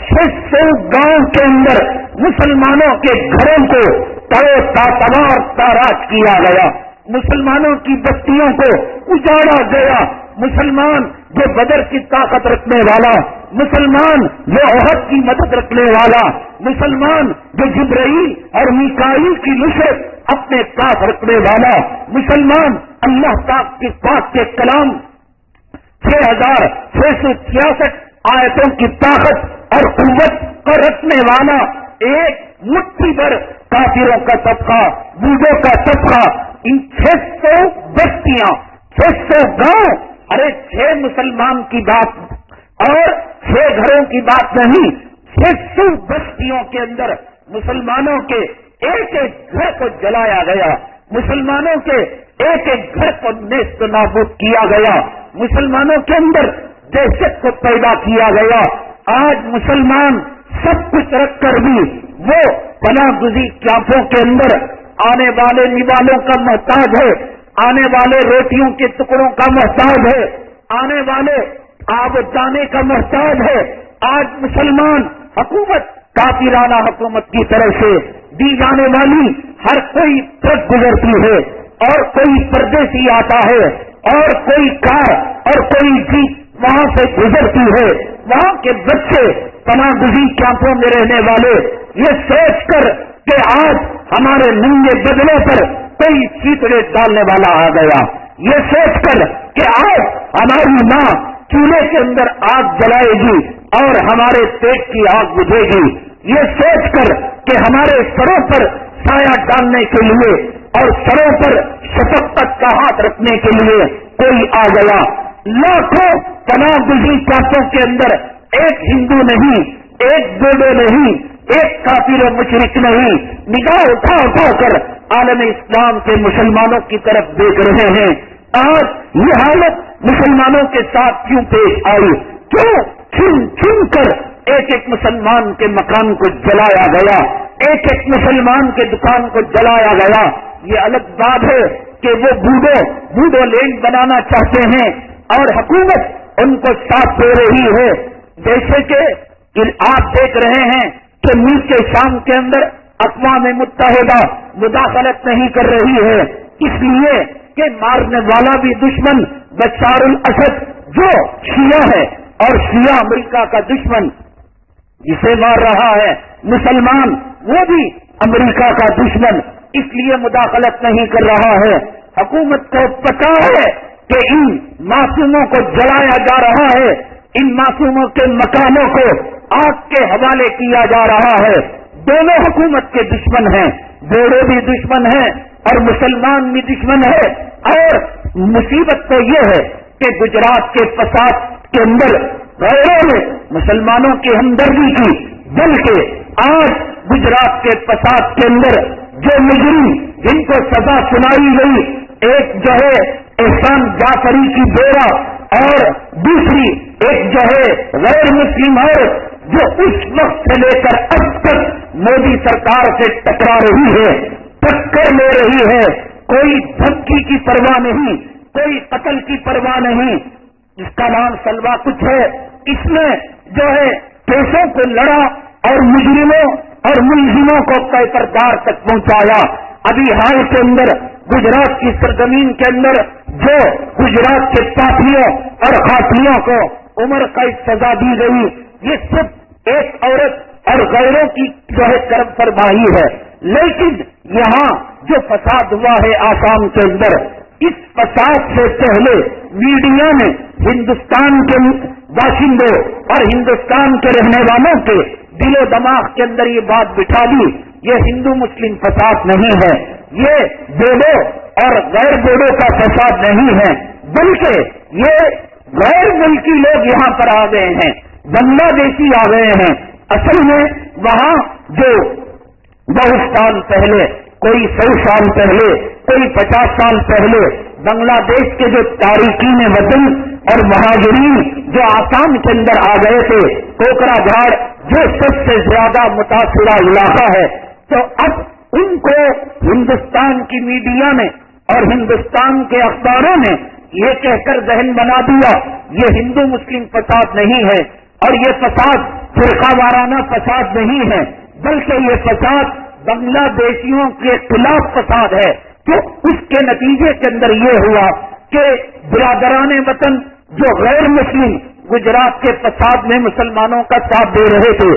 600 گاؤں کے اندر مسلمانوں کے گھروں کو تباہ تاراج کیا گیا، مسلمانوں کی بستیوں کو اجاڑا گیا۔ مسلمان جو بدر کی طاقت رکھنے والا، مسلمان جو احد کی مدد رکھنے والا، مسلمان جو جبرائیل اور میکائیل کی نصرت اپنے پاس رکھنے والا، مسلمان اللہ پاک کے کلام 6666 آیتوں کی طاقت اور قوت کو رکھنے والا، ایک مٹھی بھر کافروں کا طبقہ، بوڑھوں کا طبقہ، ان 600 بستیاں، 600 گاؤں، ارے 6 مسلمان کی بات اور 6 گھروں کی بات نہیں، 600 بستیوں کے اندر مسلمانوں کے ایک ایک گھر کو جلایا گیا، مسلمانوں کے ایک ایک گھر کو نیست و نابود کیا گیا، مسلمانوں کے اندر دہشت کو پیدا کیا گیا۔ آج مسلمان سب کچھ رکھ کر بھی وہ پناہ گزین کیمپوں کے اندر آنے والے نیوالوں کا محتاج ہے، آنے والے روٹیوں کے ٹکڑوں کا محتاج ہے، آنے والے آب دانے کا محتاج ہے۔ آج مسلمان حکومت، کافرانہ حکومت کی طرف سے دی جانے والی ہر کوئی ٹرک گزرتی ہے اور کوئی پردیسی آتا ہے اور کوئی کار اور کوئی جیپ وہاں سے گزرتی ہے، وہاں کے بچے پناہ گزین کیمپوں میں رہنے والے یہ سوچ کر کہ آج ہمارے ننگے بدلوں پر کوئی چیتڑے ڈالنے والا آ گیا، یہ سوچ کر کہ آج ہماری ماں چولہے کے اندر آگ جلائے گی اور ہمارے پیٹ کی آگ بجھے گی، یہ سوچ کر کہ ہمارے سروں پر سایہ ڈالنے کے لیے اور سروں پر شفقت کا ہاتھ رکھنے کے لیے کوئی آ گیا۔ لاکھوں پناہ گزین کیمپوں کے اندر ایک ہندو نہیں، ایک بوڈو نہیں، ایک کافر و مشرک نہیں، نگاہ اٹھا اٹھا کر عالم اسلام کے مسلمانوں کی طرف دیکھ رہے ہیں۔ آج یہ حالت مسلمانوں کے ساتھ کیوں پیش آئی؟ کیوں چھن چھن کر ایک ایک مسلمان کے مکان کو جلایا گیا، ایک ایک مسلمان کے دکان کو جلایا گیا؟ یہ الگ بات ہے کہ وہ بوڈو لینڈ بنانا چاہتے ہیں اور حکومت ان کو ساتھ دے رہی ہے، جیسے کہ آپ دیکھ رہے ہیں کہ ملک شام کے اندر اقوام متحدہ مداخلت نہیں کر رہی ہے، اس لیے کہ مارنے والا بھی دشمن بشار الاسد جو شیعہ ہے اور شیعہ امریکہ کا دشمن جسے مار رہا ہے مسلمان، وہ بھی امریکہ کا دشمن، اس لیے مداخلت نہیں کر رہا ہے۔ حکومت کو پتا ہے کہ ان معصوموں کو جلایا جا رہا ہے، ان معصوموں کے مکانوں کو آگ کے حوالے کیا جا رہا ہے۔ دونوں حکومت کے دشمن ہیں، بوڑھے بھی دشمن ہیں اور مسلمان بھی دشمن ہے۔ اور مصیبت تو یہ ہے کہ گجرات کے فساد کے اندر غیروں نے مسلمانوں کی ہمدردی کی، بلکہ آج گجرات کے فساد کے اندر جو مجرم جن کو سزا سنائی گئی، ایک جو ہے احسان جعفری کی بیوہ اور دوسری ایک جو ہے غیر مسلم اور جو اس وقت سے لے کر اب تک مودی سرکار سے ٹکرا رہی ہے، ٹکر لے رہی ہے، کوئی دھمکی کی پرواہ نہیں، کوئی قتل کی پرواہ نہیں، جس کا نام سلوا کچھ ہے، اس نے جو ہے کیسوں کو لڑا اور مجرموں اور ملزموں کو قیصردار تک پہنچایا۔ ابھی حال کے اندر گجرات کی سرزمین کے اندر جو گجرات کے پاپیوں اور قاتلوں کو عمر قید سزا دی گئی، یہ صرف ایک عورت اور غیروں کی جو ہے کرم فرمائی ہے، لیکن یہاں جو فساد ہوا ہے آسام کے اندر، اس فساد سے پہلے میڈیا نے ہندوستان کے باشندوں اور ہندوستان کے رہنے والوں کے دل و دماغ کے اندر یہ بات بٹھا دی، یہ ہندو مسلم فساد نہیں ہے، یہ بوڈو اور غیر بوڈو کا فساد نہیں ہے، بلکہ یہ غیر ملکی لوگ یہاں پر آ گئے ہیں، بنگلہ دیشی آ گئے ہیں۔ اصل میں وہاں جو بہت سال پہلے، کوئی 100 سال پہلے، کوئی 50 سال پہلے بنگلہ دیش کے جو تارکین وطن اور مہاجرین جو آسام کے اندر آ گئے تھے، کوکرا جھاڑ جو سب سے زیادہ متاثرہ علاقہ ہے، تو اب ان کو ہندوستان کی میڈیا نے اور ہندوستان کے اخباروں نے یہ کہہ کر ذہن بنا دیا یہ ہندو مسلم فساد نہیں ہے اور یہ فساد فرقہ وارانہ فساد نہیں ہے، بلکہ یہ فساد بنگلہ دیشیوں کے خلاف فساد ہے۔ تو اس کے نتیجے کے اندر یہ ہوا کہ برادران وطن جو غیر مسلم گجرات کے فساد میں مسلمانوں کا ساتھ دے رہے تھے،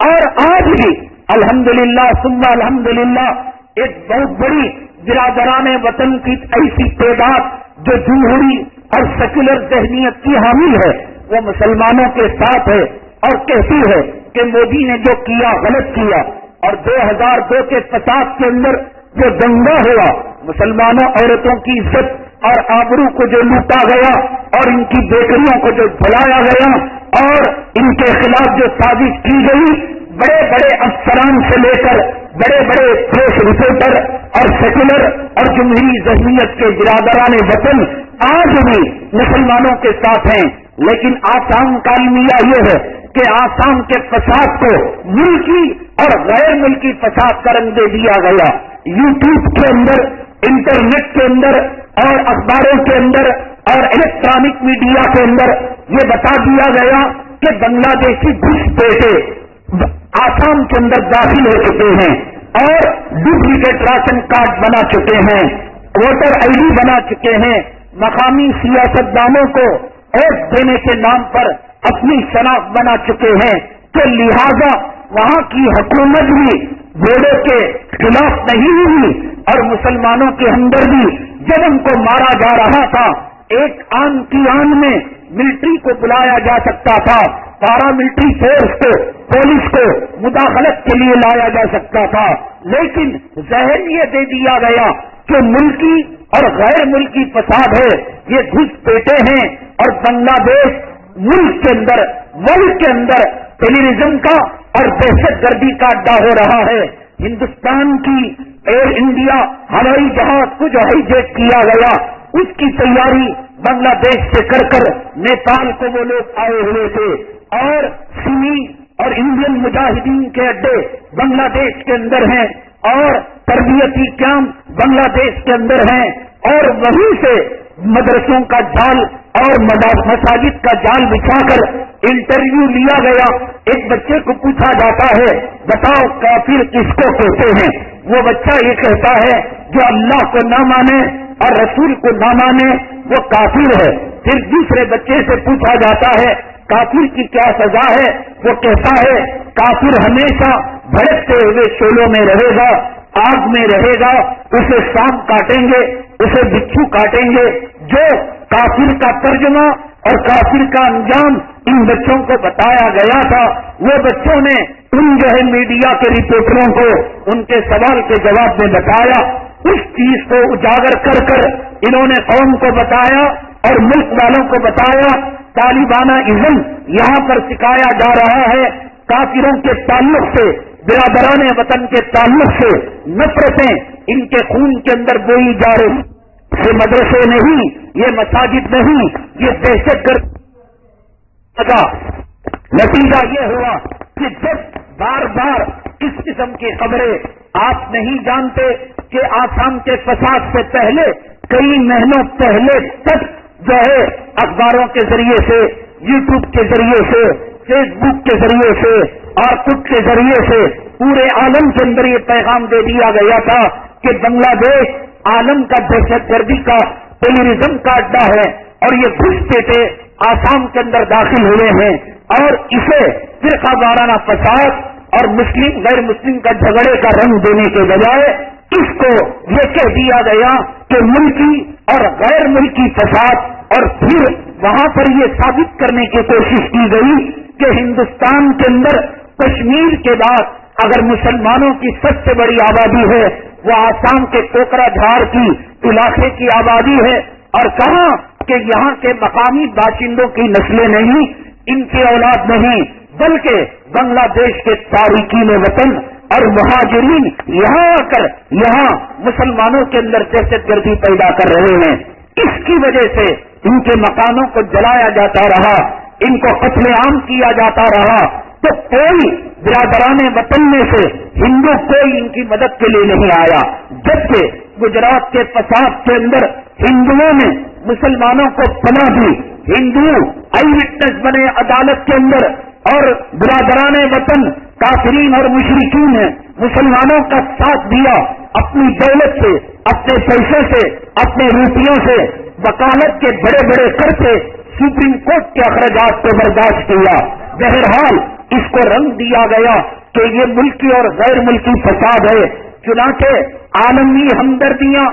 اور آج بھی الحمدللہ ثم الحمدللہ ایک بہت بڑی برادران وطن کی ایسی تعداد جو جمہوری اور سیکولر ذہنیت کی حامل ہے، وہ مسلمانوں کے ساتھ ہے اور کہتی ہے کہ مودی نے جو کیا غلط کیا۔ اور 2002 کے فساد کے اندر جو دنگا ہوا، مسلمانوں عورتوں کی عزت اور آبرو کو جو لوٹا گیا اور ان کی بیٹیوں کو جو جلایا گیا اور ان کے خلاف جو سازش کی گئی، بڑے بڑے افسران سے لے کر بڑے بڑے پریس رپورٹر اور سیکولر اور جمہوری ذہنیت کے برادران وطن آج بھی مسلمانوں کے ساتھ ہیں، لیکن آسام کا المیہ یہ ہے کہ آسام کے فساد کو ملکی اور غیر ملکی فساد کا رنگ دے دیا گیا۔ یوٹیوب کے اندر، انٹرنیٹ کے اندر اور اخباروں کے اندر اور الیکٹرانک میڈیا کے اندر یہ بتا دیا گیا کہ بنگلہ دیشی گھس پیٹے آسام کے اندر داخل ہو چکے ہیں اور ڈپلیکیٹ راشن کارڈ بنا چکے ہیں، ووٹر آئی ڈی بنا چکے ہیں، مقامی سیاستدانوں کو ووٹ دینے کے نام پر اپنی شناخت بنا چکے ہیں، کہ لہذا وہاں کی حکومت بھی بوڈو کے خلاف نہیں ہوئی اور مسلمانوں کے اندر بھی جب ان کو مارا جا رہا تھا، ایک آن کی آن میں ملٹری کو بلایا جا سکتا تھا، پارا ملٹری فورس کو، پولیس کو مداخلت کے لیے لایا جا سکتا تھا، لیکن ذہن یہ دے دیا گیا کہ ملکی اور غیر ملکی فساد ہے، یہ گھس پیٹے ہیں اور بنگلہ دیش ملک کے اندر، ملک کے اندر ٹیلیویژن کا اور دہشت گردی کا اڈا ہو رہا ہے۔ ہندوستان کی ایئر انڈیا ہوائی جہاز کو جو ہائی جیک کیا گیا، اس کی تیاری بنگلہ دیش سے کر نیپال کو وہ لوگ آئے ہوئے تھے، اور سنی اور انڈین مجاہدین کے اڈے بنگلہ دیش کے اندر ہیں اور تربیتی کیمپ بنگلہ دیش کے اندر ہیں، اور وہیں سے مدرسوں کا جال اور مساجد کا جال بچھا کر انٹرویو لیا گیا۔ ایک بچے کو پوچھا جاتا ہے بتاؤ کافر کس کو کہتے ہیں، وہ بچہ یہ کہتا ہے جو اللہ کو نہ مانے اور رسول کو نہ مانے وہ کافر ہے۔ پھر دوسرے بچے سے پوچھا جاتا ہے کافر کی کیا سزا ہے، وہ کہتا ہے کافر ہمیشہ بھڑکتے ہوئے شعلوں میں رہے گا، آگ میں رہے گا، اسے سانپ کاٹیں گے، اسے بچھو کاٹیں گے۔ جو کافر کا ترجمہ اور کافر کا انجام ان بچوں کو بتایا گیا تھا، وہ بچوں نے ان جو ہے میڈیا کے رپورٹروں کو ان کے سوال کے جواب میں بتایا، اس چیز کو اجاگر کر انہوں نے قوم کو بتایا اور ملک والوں کو بتایا۔ طالبانہ ازم یہاں پر سکھایا جا رہا ہے، کافروں کے تعلق سے، برادران وطن کے تعلق سے نفرتیں ان کے خون کے اندر بوئی جا رہی۔ یہ مدرسے نہیں، یہ مساجد نہیں، یہ دہشت گرد کا نتیجہ یہ ہوا کہ جب بار بار اس قسم کی خبریں آپ نہیں جانتے کہ آسام کے فساد سے پہلے کئی مہینوں پہلے تک جو ہے اخباروں کے ذریعے سے، یوٹیوب کے ذریعے سے، فیس بک کے ذریعے سے اور خود کے ذریعے سے پورے عالم کے اندر یہ پیغام دے دیا گیا تھا کہ بنگلہ دیش عالم کا دہشت گردی کا ٹیررزم کا اڈا ہے اور یہ گھستے تھے آسام کے اندر داخل ہوئے ہیں اور اسے فرقہ وارانہ فساد اور مسلم غیر مسلم کا جھگڑے کا رنگ دینے کے بجائے اس کو یہ کہہ دیا گیا کہ ملکی اور غیر ملکی فساد، اور پھر وہاں پر یہ ثابت کرنے کی کوشش کی گئی کہ ہندوستان کے اندر کشمیر کے بعد اگر مسلمانوں کی سب سے بڑی آبادی ہے وہ آسام کے کوکرا جھاڑ کی علاقے کی آبادی ہے، اور کہا کہ یہاں کے مقامی باشندوں کی نسلیں نہیں، ان کی اولاد نہیں، بلکہ بنگلہ دیش کے تارکین وطن اور مہاجرین یہاں آ کر یہاں مسلمانوں کے اندر دہشت گردی پیدا کر رہے ہیں۔ اس کی وجہ سے ان کے مکانوں کو جلایا جاتا رہا، ان کو قتل عام کیا جاتا رہا، تو کوئی برادران وطن میں سے ہندو کوئی ان کی مدد کے لیے نہیں آیا، جبکہ گجرات کے فساد کے اندر ہندوؤں نے مسلمانوں کو پناہ دی، ہندو آئی وٹنس بنے عدالت کے اندر، اور برادران وطن کافرین اور مشرکین نے مسلمانوں کا ساتھ دیا، اپنی دولت سے، اپنے پیسے سے، اپنے روپیوں سے، وکالت کے بڑے بڑے کر کے سپریم کورٹ کے اخراجات کو برداشت کیا۔ بہرحال اس کو رنگ دیا گیا کہ یہ ملکی اور غیر ملکی فساد ہے، چنانچہ عالمی ہمدردیاں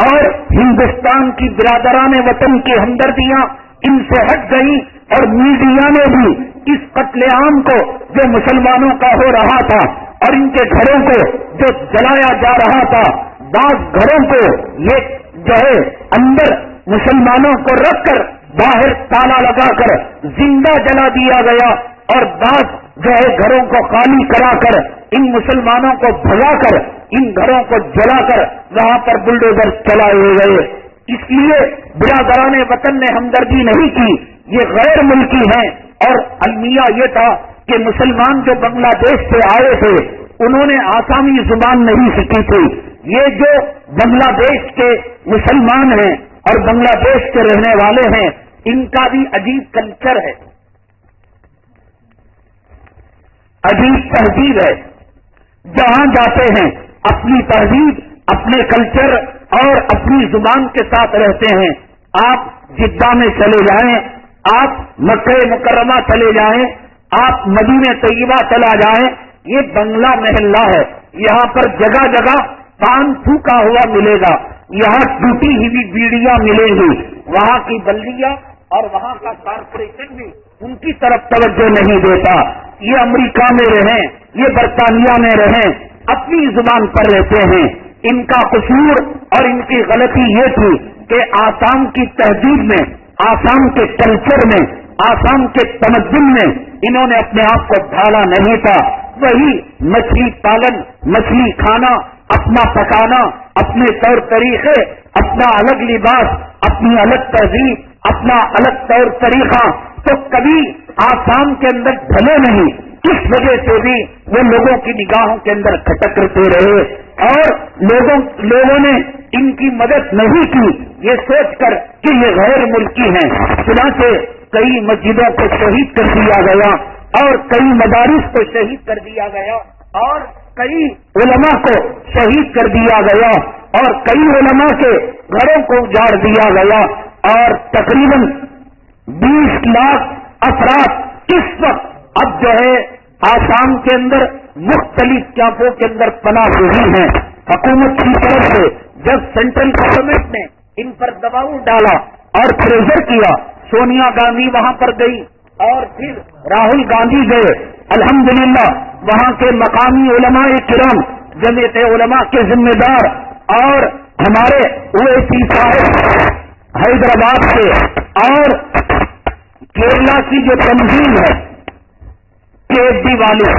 اور ہندوستان کی برادران وطن کی ہمدردیاں ان سے ہٹ گئی، اور میڈیا نے بھی اس قتل عام کو جو مسلمانوں کا ہو رہا تھا اور ان کے گھروں کو جو جلایا جا رہا تھا، بعض گھروں کو یہ جو ہے اندر مسلمانوں کو رکھ کر باہر تالا لگا کر زندہ جلا دیا گیا، اور بعض جو ہے گھروں کو خالی کرا کر ان مسلمانوں کو بھگا کر ان گھروں کو جلا کر وہاں پر بلڈوزر چلائے گئے۔ اس لیے برادران وطن نے ہمدردی نہیں کی، یہ غیر ملکی ہیں، اور المیہ یہ تھا کہ مسلمان جو بنگلہ دیش سے آئے تھے انہوں نے آسامی زبان نہیں سیکھی تھی، یہ جو بنگلہ دیش کے مسلمان ہیں اور بنگلہ دیش کے رہنے والے ہیں ان کا بھی عجیب کلچر ہے، عجیب تہذیب ہے، جہاں جاتے ہیں اپنی تہذیب، اپنے کلچر اور اپنی زبان کے ساتھ رہتے ہیں۔ آپ جدہ میں چلے جائیں، آپ مکہ مکرمہ چلے جائیں، آپ مدینہ طیبہ چلا جائیں، یہ بنگلہ محلہ ہے، یہاں پر جگہ جگہ پان پھونکا ہوا ملے گا، یہاں ٹوٹی ہوئی بیڑیاں ملیں گی، وہاں کی بلدیہ اور وہاں کا کارپوریشن بھی ان کی طرف توجہ نہیں دیتا۔ یہ امریکہ میں رہیں، یہ برطانیہ میں رہیں، اپنی زبان پر رہتے ہیں۔ ان کا قصور اور ان کی غلطی یہ تھی کہ آسام کی تہذیب میں، آسام کے کلچر میں، آسام کے تمدن میں انہوں نے اپنے آپ کو ڈھالا نہیں تھا۔ وہی مچھلی پالن، مچھلی کھانا، اپنا پکانا، اپنے طور طریقے، اپنا الگ لباس، اپنی الگ تہذیب، اپنا الگ طور طریقہ، تو کبھی آسام کے اندر ڈھلے نہیں۔ اس وجہ سے بھی وہ لوگوں کی نگاہوں کے اندر کھٹکتے رہے، اور لوگوں نے ان کی مدد نہیں کی، یہ سوچ کر کہ یہ غیر ملکی ہیں۔ چنانچہ کئی مسجدوں کو شہید کر دیا گیا، اور کئی مدارس کو شہید کر دیا گیا، اور کئی علماء کو شہید کر دیا گیا، اور کئی علماء کے گھروں کو اجاڑ دیا گیا، اور تقریباً 20 لاکھ افراد اس وقت اب جو ہے آسام کے اندر مختلف کیمپوں کے اندر پناہ ہوئی ہیں۔ حکومت کی طرف سے جب سینٹرل گورنمنٹ نے ان پر دباؤ ڈالا اور پریشر کیا، سونیا گاندھی وہاں پر گئی اور پھر راہل گاندھی گئے، الحمدللہ وہاں کے مقامی علماء کرام، جمعیت علماء کے ذمہ دار، اور ہمارے اویسی صاحب حیدرآباد سے، اور کیرلا کی جو تنظیم ہے KFD والے،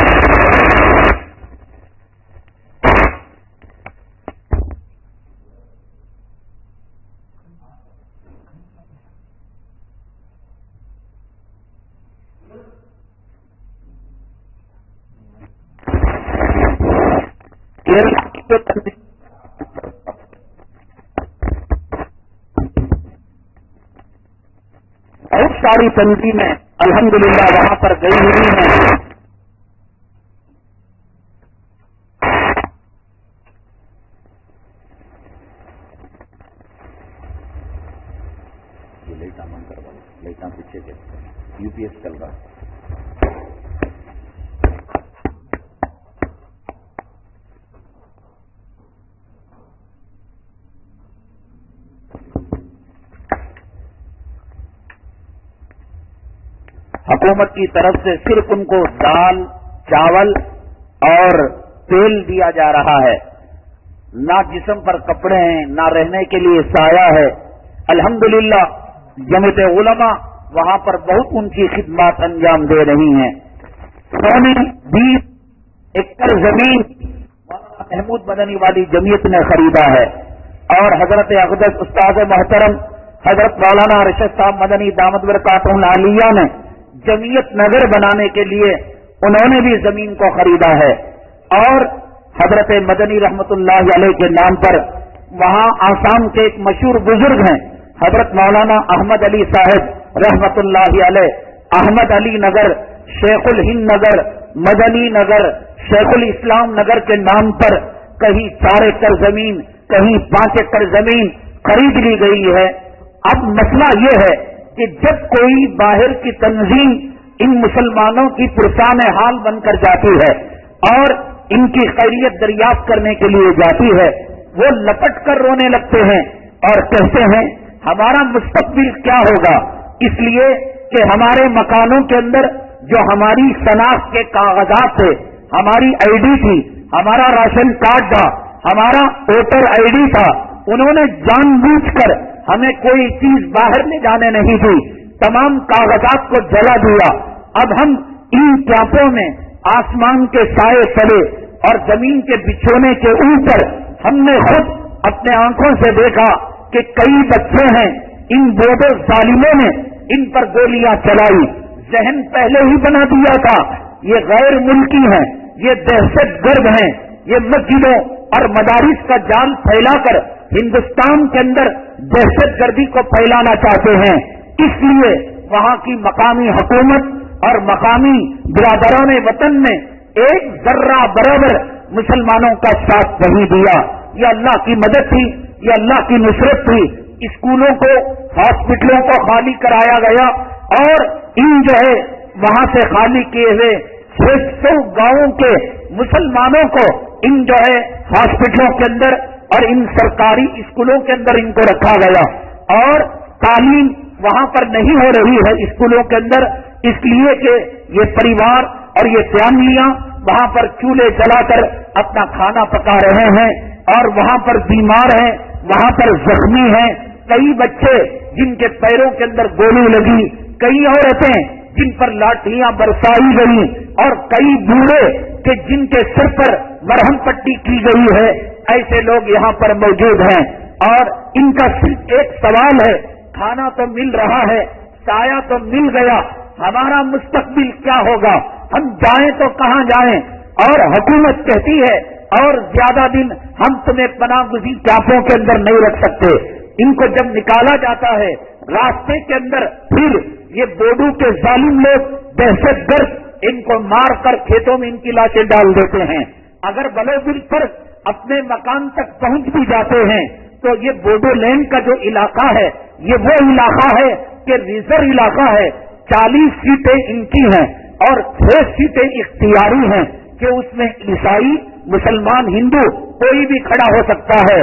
کیرلا کی جو تنظیم بہت ساری تنظیمیں الحمدللہ وہاں پر گئی ہوئی ہیں. یہ لائٹاں بند کروا دو، لائٹاں پیچھے کے یو پی ایس چل رہا. حکومت کی طرف سے صرف ان کو دال، چاول اور تیل دیا جا رہا ہے، نہ جسم پر کپڑے ہیں، نہ رہنے کے لیے سایہ ہے. الحمدللہ جمعیت علماء وہاں پر بہت اونچی خدمات انجام دے رہی ہیں. انہوں نے 20 ایکڑ زمین محمود مدنی والی جمعیت نے خریدا ہے اور حضرت اقدس استاد محترم حضرت مولانا ارشد صاحب مدنی دامت برکاتہ العالیہ نے جمعیت نگر بنانے کے لیے انہوں نے بھی زمین کو خریدا ہے. اور حضرت مدنی رحمت اللہ علیہ کے نام پر وہاں آسام کے ایک مشہور بزرگ ہیں حضرت مولانا احمد علی صاحب رحمت اللہ علیہ، احمد علی نگر، شیخ الہند نگر، مدنی نگر، شیخ الاسلام نگر کے نام پر کہیں 4 ایکڑ زمین، کہیں 5 ایکڑ زمین خرید لی گئی ہے. اب مسئلہ یہ ہے کہ جب کوئی باہر کی تنظیم ان مسلمانوں کی پرسان حال بن کر جاتی ہے اور ان کی خیریت دریافت کرنے کے لیے جاتی ہے، وہ لپٹ کر رونے لگتے ہیں اور کہتے ہیں ہمارا مستقبل کیا ہوگا، اس لیے کہ ہمارے مکانوں کے اندر جو ہماری شناخت کے کاغذات تھے، ہماری آئی ڈی تھی، ہمارا راشن کارڈ تھا، ہمارا ووٹر آئی ڈی تھا، انہوں نے جان بوجھ کر ہمیں کوئی چیز باہر لے جانے نہیں دی، تمام کاغذات کو جلا دیا. اب ہم ان کیمپوں میں آسمان کے سائے تلے اور زمین کے بچھونے کے اوپر ہم نے خود اپنے آنکھوں سے دیکھا کہ کئی بچے ہیں، ان بوڑھے ظالموں نے ان پر گولیاں چلائی. ذہن پہلے ہی بنا دیا تھا یہ غیر ملکی ہیں، یہ دہشت گرد ہیں، یہ مسجدوں اور مدارس کا جال پھیلا کر ہندوستان کے اندر دہشت گردی کو پھیلانا چاہتے ہیں. اس لیے وہاں کی مقامی حکومت اور مقامی برادران وطن نے ایک ذرہ برابر مسلمانوں کا ساتھ نہیں دیا. یہ اللہ کی مدد تھی، یہ اللہ کی نصرت تھی. اسکولوں کو، ہاسپٹلوں کو خالی کرایا گیا اور ان جو ہے وہاں سے خالی کیے ہوئے 600 گاؤں کے مسلمانوں کو ان جو ہے ہاسپٹلوں کے اندر اور ان سرکاری اسکولوں کے اندر ان کو رکھا گیا. اور تعلیم وہاں پر نہیں ہو رہی ہے اسکولوں کے اندر، اس لیے کہ یہ پریوار اور یہ فیملیاں وہاں پر چولہے جلا کر اپنا کھانا پکا رہے ہیں اور وہاں پر بیمار ہیں، وہاں پر زخمی ہیں. کئی بچے جن کے پیروں کے اندر گولی لگی، کئی عورتیں جن پر لاٹیاں برسائی گئی اور کئی بوڑھے کہ جن کے سر پر مرہم پٹی کی گئی ہے. ایسے لوگ یہاں پر موجود ہیں اور ان کا صرف ایک سوال ہے، کھانا تو مل رہا ہے، سایہ تو مل گیا، ہمارا مستقبل کیا ہوگا، ہم جائیں تو کہاں جائیں. اور حکومت کہتی ہے اور زیادہ دن ہم تمہیں پناہ گزین کیمپوں کے اندر نہیں رکھ سکتے. ان کو جب نکالا جاتا ہے راستے کے اندر، پھر یہ بوڈو کے ظالم لوگ دہشت گرد ان کو مار کر کھیتوں میں ان کی لاشیں ڈال دیتے ہیں. اگر بلو بل پر اپنے مکان تک پہنچ بھی جاتے ہیں تو یہ بوڈو لینڈ کا جو علاقہ ہے یہ وہ علاقہ ہے کہ ریزرو علاقہ ہے. 40 سیٹیں ان کی ہیں اور 6 سیٹیں اختیاری ہیں کہ اس میں عیسائی، مسلمان، ہندو کوئی بھی کھڑا ہو سکتا ہے.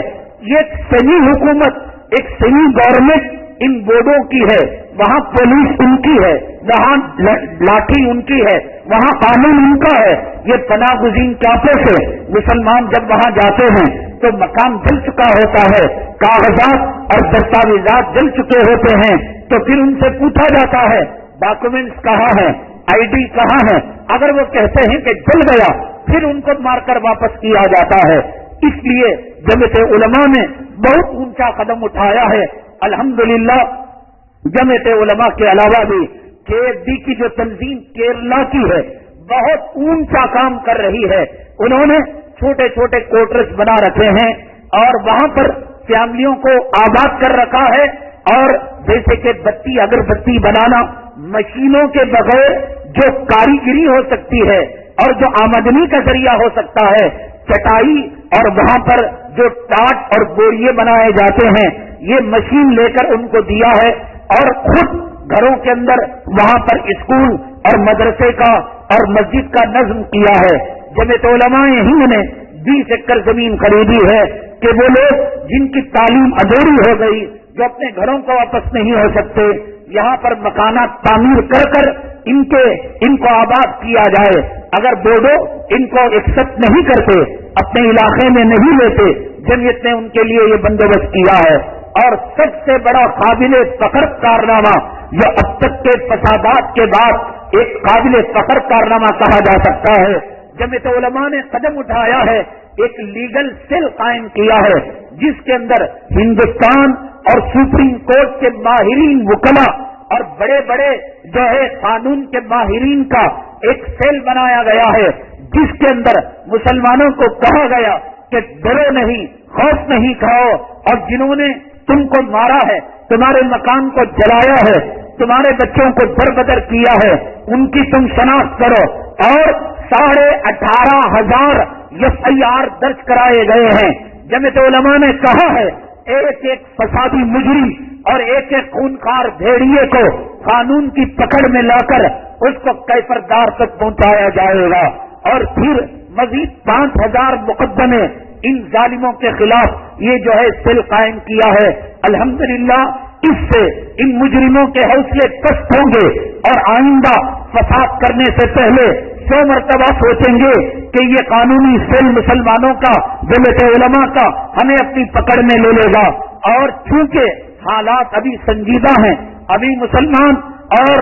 یہ سیمی حکومت، ایک سیمی گورنمنٹ ان بورڈوں کی ہے. وہاں پولیس ان کی ہے، وہاں لاٹھی ان کی ہے، وہاں قانون ان کا ہے. یہ پناہ گزین کیمپوں سے مسلمان جب وہاں جاتے ہیں تو مکان جل چکا ہوتا ہے، کاغذات اور دستاویزات جل چکے ہوتے ہیں. تو پھر ان سے پوچھا جاتا ہے ڈاکومنٹس کہاں ہیں، آئی ڈی کہاں ہے. اگر وہ کہتے ہیں کہ جل گیا پھر ان کو مار کر واپس کیا جاتا ہے. اس لیے جمعیت علماء نے بہت اونچا قدم اٹھایا ہے. الحمدللہ جمعیت علماء کے علاوہ بھی KFD کی جو تنظیم کیرلا کی ہے بہت اونچا کام کر رہی ہے. انہوں نے چھوٹے چھوٹے کوٹرز بنا رکھے ہیں اور وہاں پر فیملیوں کو آباد کر رکھا ہے. اور جیسے کہ بتی اگربتی بنانا مشینوں کے بغیر جو کاریگری ہو سکتی ہے اور جو آمدنی کا ذریعہ ہو سکتا ہے، چٹائی اور وہاں پر جو ٹاٹ اور بوریے بنائے جاتے ہیں، یہ مشین لے کر ان کو دیا ہے. اور خود گھروں کے اندر وہاں پر اسکول اور مدرسے کا اور مسجد کا نظم کیا ہے. جمعیت علماء ہند نے 20 ایکڑ زمین خریدی ہے کہ وہ لوگ جن کی تعلیم ادھوری ہو گئی، جو اپنے گھروں کو واپس نہیں ہو سکتے، یہاں پر مکانات تعمیر کر کر ان کو آباد کیا جائے. اگر بورڈو ان کو ایکسپٹ نہیں کرتے، اپنے علاقے میں نہیں لیتے، جمعیت نے ان کے لیے یہ بندوبست کیا ہے. اور سب سے بڑا قابل فخر کارنامہ جو اب تک کے فسادات کے بعد ایک قابل فخر کارنامہ کہا جا سکتا ہے، جمعیت علماء نے قدم اٹھایا ہے، ایک لیگل سیل قائم کیا ہے جس کے اندر ہندوستان اور سپریم کورٹ کے ماہرین وکلاء اور بڑے بڑے جو ہے قانون کے ماہرین کا ایک سیل بنایا گیا ہے، جس کے اندر مسلمانوں کو کہا گیا کہ ڈرو نہیں، خوف نہیں کھاؤ، اور جنہوں نے تم کو مارا ہے، تمہارے مکان کو جلایا ہے، تمہارے بچوں کو دربدر کیا ہے، ان کی تم شناخت کرو. اور 18,500 FIR درج کرائے گئے ہیں. جمعیت علماء نے کہا ہے ایک ایک فسادی مجرم اور ایک ایک خونخوار بھیڑیے کو قانون کی پکڑ میں لا کر اس کو کیفردار تک پہنچایا جائے گا. اور پھر مزید 5,000 مقدمے ان ظالموں کے خلاف یہ جو ہے سیل قائم کیا ہے. الحمدللہ اس سے ان مجرموں کے حوصلے پست ہوں گے اور آئندہ فساد کرنے سے پہلے 100 مرتبہ سوچیں گے کہ یہ قانونی سیل مسلمانوں کا، جمعیت علماء کا ہمیں اپنی پکڑ میں لے لے گا. اور چونکہ حالات ابھی سنجیدہ ہیں، ابھی مسلمان اور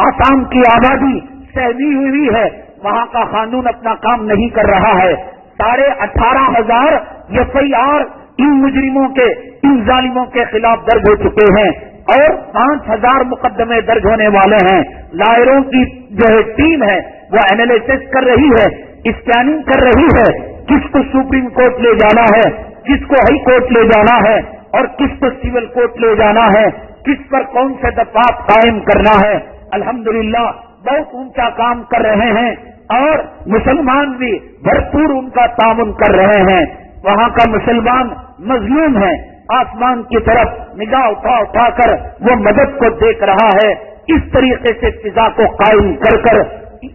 آسام کی آبادی سہمی ہوئی ہے، وہاں کا قانون اپنا کام نہیں کر رہا ہے. 18,500 FIR ان مجرموں کے، ان ظالموں کے خلاف درج ہو چکے ہیں اور 5,000 مقدمے درج ہونے والے ہیں. لائروں کی جو ہے ٹیم ہے وہ اینالیسس کر رہی ہے، اسکیننگ کر رہی ہے، کس کو سپریم کورٹ لے جانا ہے، کس کو ہائی کورٹ لے جانا ہے اور کس کو سول کورٹ لے جانا ہے، کس پر کون سے دفعات قائم کرنا ہے. الحمدللہ بہت اونچا کام کر رہے ہیں اور مسلمان بھی بھرپور ان کا تعاون کر رہے ہیں. وہاں کا مسلمان مظلوم ہے، آسمان کی طرف نگاہ اٹھا اٹھا کر وہ مدد کو دیکھ رہا ہے. اس طریقے سے فضا کو قائم کر کر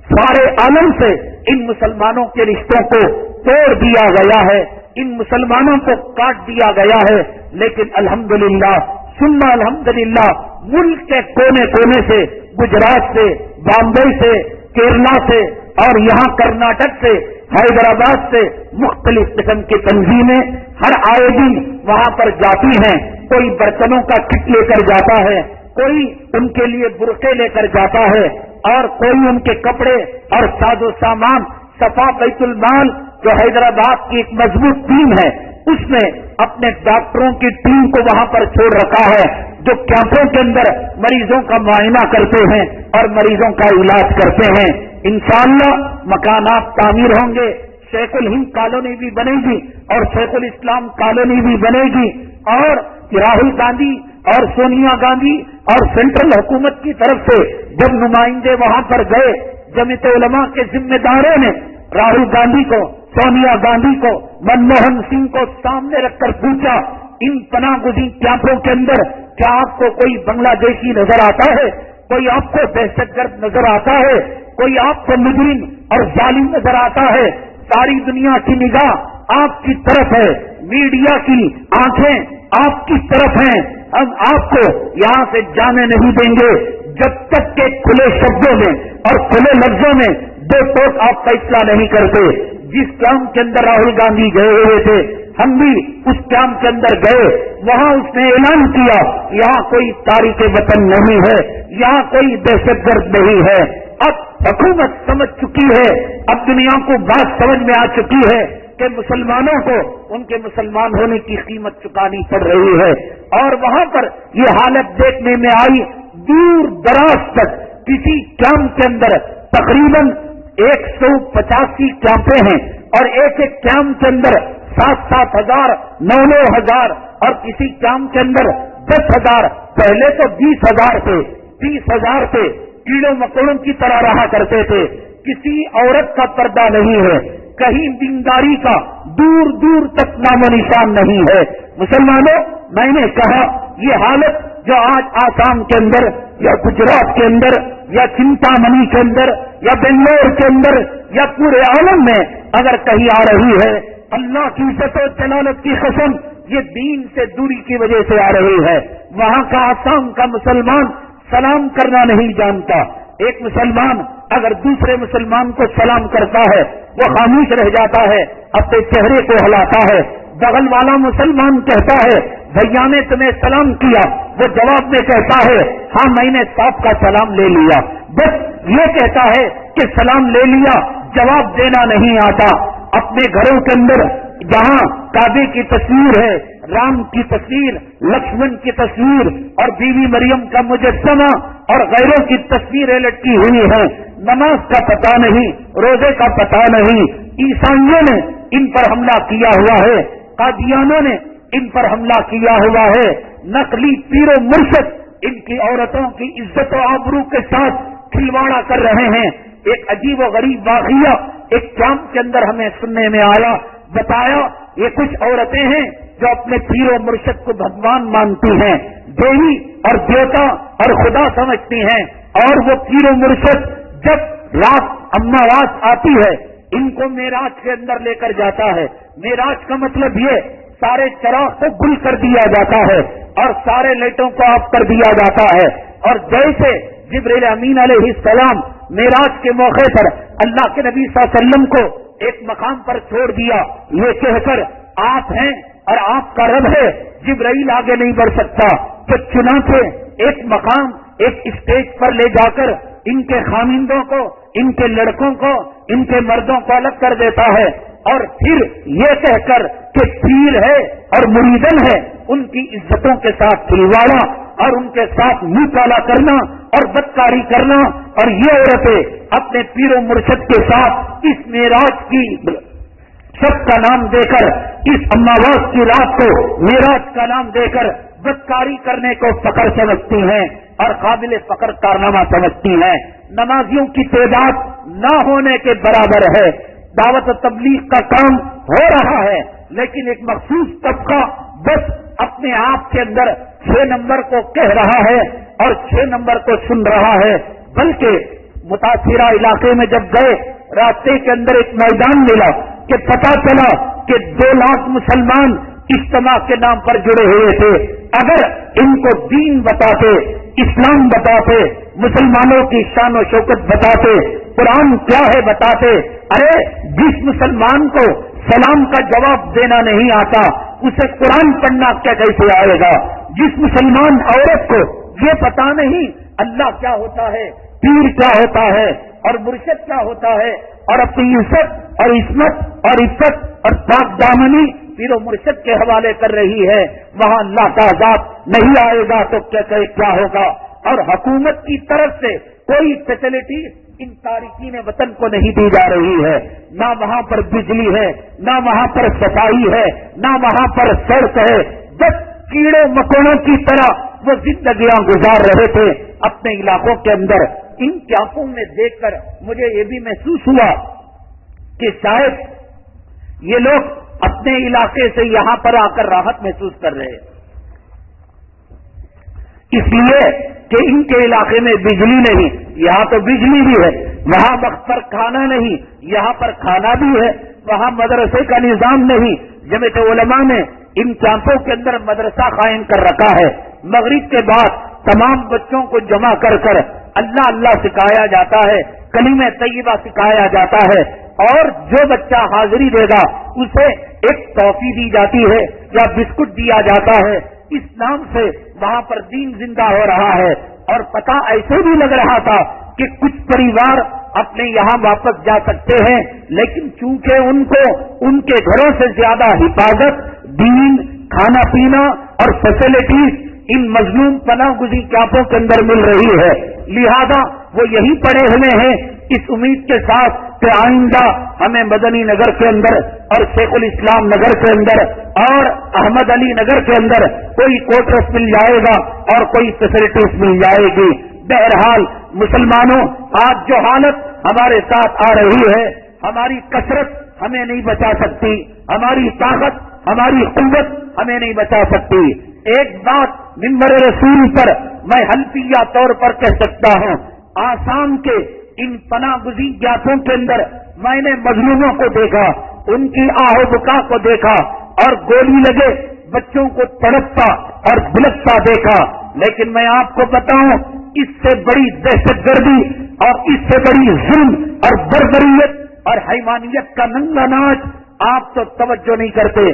سارے عالم سے ان مسلمانوں کے رشتوں کو توڑ دیا گیا ہے، ان مسلمانوں کو کاٹ دیا گیا ہے. لیکن الحمدللہ ثم الحمدللہ ملک کے کونے کونے سے، گجرات سے، بامبئی سے، کیرلا سے اور یہاں کرناٹک سے، حیدرآباد سے مختلف قسم کی تنظیمیں ہر آئے دن وہاں پر جاتی ہیں. کوئی برتنوں کا کٹ لے کر جاتا ہے، کوئی ان کے لیے برقعے لے کر جاتا ہے اور کوئی ان کے کپڑے اور ساز و سامان. صفا بیت المال جو حیدرآباد کی ایک مضبوط ٹیم ہے، اس نے اپنے ڈاکٹروں کی ٹیم کو وہاں پر چھوڑ رکھا ہے جو کیمپوں کے اندر مریضوں کا معائنہ کرتے ہیں اور مریضوں کا علاج کرتے ہیں. انشاءاللہ مکانات تعمیر ہوں گے، شیخ الہند کالونی بھی بنے گی اور شیخ الاسلام کالونی بھی بنے گی. اور راہل گاندھی اور سونیا گاندھی اور سینٹرل حکومت کی طرف سے جب نمائندے وہاں پر گئے، جمعیت علماء کے ذمہ داروں نے راہل گاندھی کو، سونیا گاندھی کو، منموہن سنگھ کو سامنے رکھ کر پوچھا ان پناہ گزین کیمپوں کے اندر کیا آپ کو کوئی بنگلہ دیشی نظر آتا ہے، کوئی آپ کو دہشت گرد نظر آتا ہے، کوئی آپ کو مجرم اور ظالم نظر آتا ہے؟ ساری دنیا کی نگاہ آپ کی طرف ہے، میڈیا کی آنکھیں آپ کی طرف ہیں. ہم آپ کو یہاں سے جانے نہیں دیں گے جب تک کہ کھلے شبدوں میں اور کھلے لفظوں میں دو ٹوک آپ فیصلہ نہیں کرتے. جس کیمپ کے اندر راہل گاندھی گئے ہوئے تھے، ہم بھی اس کیمپ کے اندر گئے. وہاں اس نے اعلان کیا یہاں کوئی تاریخ وطن نہیں ہے، یہاں کوئی دہشت گرد نہیں ہے. اب حکومت سمجھ چکی ہے، اب دنیا کو بات سمجھ میں آ چکی ہے کہ مسلمانوں کو ان کے مسلمان ہونے کی قیمت چکانی پڑ رہی ہے. اور وہاں پر یہ حالت دیکھنے میں آئی، دور دراز تک کسی کیمپ کے اندر تقریباً 185 کیمپیں ہیں اور ایک ایک کیمپ کے اندر 7-7 ہزار 9-9 ہزار اور کسی کیمپ کے اندر 10 ہزار، پہلے تو 20 ہزار تھے، 30 ہزار تھے، کیڑوں مکوڑوں کی طرح رہا کرتے تھے. کسی عورت کا پردہ نہیں ہے، کہیں دینداری کا دور دور تک نام و نشان نہیں ہے. مسلمانوں، میں نے کہا یہ حالت جو آج آسام کے اندر یا گجرات کے اندر یا چنتامنی کے اندر یا بنگلور کے اندر یا پورے عالم میں اگر کہیں آ رہی ہے، اللہ کی عزت و جلالت کی قسم یہ دین سے دوری کی وجہ سے آ رہی ہے. وہاں کا آسام کا مسلمان سلام کرنا نہیں جانتا. ایک مسلمان اگر دوسرے مسلمان کو سلام کرتا ہے وہ خاموش رہ جاتا ہے، اپنے چہرے کو ہلاتا ہے. بغل والا مسلمان کہتا ہے بھیا نے تمہیں سلام کیا، وہ جواب میں کہتا ہے ہاں میں نے صاحب کا سلام لے لیا. بس یہ کہتا ہے کہ سلام لے لیا، جواب دینا نہیں آتا. اپنے گھروں کے اندر جہاں کعبے کی تصویر ہے، رام کی تصویر، لکشمن کی تصویر اور بیوی مریم کا مجسمہ اور غیروں کی تصویریں لٹکی ہوئی ہیں، نماز کا پتہ نہیں، روزے کا پتہ نہیں. عیسائیوں نے ان پر حملہ کیا ہوا ہے، قادیانوں نے ان پر حملہ کیا ہوا ہے، نقلی پیر و مرشد ان کی عورتوں کی عزت و آبرو کے ساتھ کھلواڑا کر رہے ہیں. ایک عجیب و غریب واقعہ ایک کیمپ کے اندر ہمیں سننے میں آیا. بتایا یہ کچھ عورتیں ہیں جو اپنے پیر و مرشد کو بھگوان مانتی ہیں، دیوی اور دیوتا اور خدا سمجھتی ہیں، اور وہ پیر و مرشد جب رات اماواس آتی ہے ان کو معراج کے اندر لے کر جاتا ہے. معراج کا مطلب یہ سارے چراغ کو گل کر دیا جاتا ہے اور سارے لائٹوں کو آف کر دیا جاتا ہے. اور جیسے جبریل امین علیہ السلام معراج کے موقع پر اللہ کے نبی صلی اللہ علیہ وسلم کو ایک مقام پر چھوڑ دیا یہ کہہ کر آپ ہیں اور آپ کا رب ہے، جبرائیل آگے نہیں بڑھ سکتا، تو چنانچہ ایک مقام ایک اسٹیج پر لے جا کر ان کے خامندوں کو، ان کے لڑکوں کو، ان کے مردوں کو الگ کر دیتا ہے اور پھر یہ کہہ کر کہ پیر ہے اور مریدن ہے ان کی عزتوں کے ساتھ کھلواڑا اور ان کے ساتھ منہ کالا کرنا اور بدکاری کرنا. اور یہ عورتیں اپنے پیر و مرشد کے ساتھ اس معراج کی شب کا نام دے کر، اس اماواس کی رات کو معراج کا نام دے کر بدکاری کرنے کو فخر سمجھتی ہیں اور قابل فخر کارنامہ سمجھتی ہیں. نمازیوں کی تعداد نہ ہونے کے برابر ہے. دعوت و تبلیغ کا کام ہو رہا ہے لیکن ایک مخصوص طبقہ بس اپنے آپ کے اندر 6 نمبر کو کہہ رہا ہے اور 6 نمبر کو سن رہا ہے. بلکہ متاثرہ علاقے میں جب گئے، راستے کے اندر ایک میدان ملا کہ پتا چلا کہ 2 لاکھ مسلمان اجتماع کے نام پر جڑے ہوئے تھے. اگر ان کو دین بتاتے، اسلام بتاتے، مسلمانوں کی شان و شوکت بتاتے، قرآن کیا ہے بتاتے، ارے جس مسلمان کو سلام کا جواب دینا نہیں آتا اسے قرآن پڑھنا کیا کیسے آئے گا؟ جس مسلمان عورت کو یہ پتا نہیں اللہ کیا ہوتا ہے، پیر کیا ہوتا ہے اور مرشد کیا ہوتا ہے، اور اپنی عزت اور عصمت اور عزت اور پاک دامنی پیر و مرشد کے حوالے کر رہی ہے، وہاں اللہ کا عذاب نہیں آئے گا تو کیا ہوگا؟ اور حکومت کی طرف سے کوئی فیسلٹی ان تارکین وطن کو نہیں دی جا رہی ہے. نہ وہاں پر بجلی ہے، نہ وہاں پر صفائی ہے، نہ وہاں پر سڑک ہے. بس کیڑوں مکوڑوں کی طرح وہ زندگیاں گزار رہے تھے اپنے علاقوں کے اندر. ان کیمپوں میں دیکھ کر مجھے یہ بھی محسوس ہوا کہ شاید یہ لوگ اپنے علاقے سے یہاں پر آ کر راحت محسوس کر رہے ہیں، اس لیے کہ ان کے علاقے میں بجلی نہیں، یہاں تو بجلی بھی ہے. وہاں وقت پر کھانا نہیں، یہاں پر کھانا بھی ہے. وہاں مدرسے کا نظام نہیں، جمعیت علماء نے ان کیمپوں کے اندر مدرسہ قائم کر رکھا ہے. مغرب کے بعد تمام بچوں کو جمع کر کر اللہ اللہ سکھایا جاتا ہے، کلمہ طیبہ سکھایا جاتا ہے، اور جو بچہ حاضری دے گا اسے ایک ٹافی دی جاتی ہے یا بسکٹ دیا جاتا ہے. اس نام سے وہاں پر دین زندہ ہو رہا ہے. اور پتہ ایسے بھی لگ رہا تھا کہ کچھ پریوار اپنے یہاں واپس جا سکتے ہیں، لیکن چونکہ ان کو ان کے گھروں سے زیادہ حفاظت، دین، کھانا پینا اور فیسلٹیز ان مظلوم پناہ گزین کیمپوں کے اندر مل رہی ہے، لہذا وہ یہی پڑے ہوئے ہیں اس امید کے ساتھ کہ آئندہ ہمیں مدنی نگر کے اندر اور شیخ الاسلام نگر کے اندر اور احمد علی نگر کے اندر کوئی کوٹرس مل جائے گا اور کوئی فیسلٹیز مل جائے گی. بہرحال مسلمانوں، آج جو حالت ہمارے ساتھ آ رہی ہے، ہماری کثرت ہمیں نہیں بچا سکتی، ہماری طاقت، ہماری قوت ہمیں نہیں بچا سکتی. ایک بات منبر رسول پر میں حلفیہ طور پر کہہ سکتا ہوں، آسام کے ان پناہ گزین جاتوں کے اندر میں نے مظلوموں کو دیکھا، ان کی آہ بکا کو دیکھا اور گولی لگے بچوں کو تڑپتا اور بلکتا دیکھا. لیکن میں آپ کو بتاؤں، اس سے بڑی دہشت گردی اور اس سے بڑی ظلم اور بربریت اور حیوانیت کا ننگا ناچ آپ تو توجہ نہیں کرتے.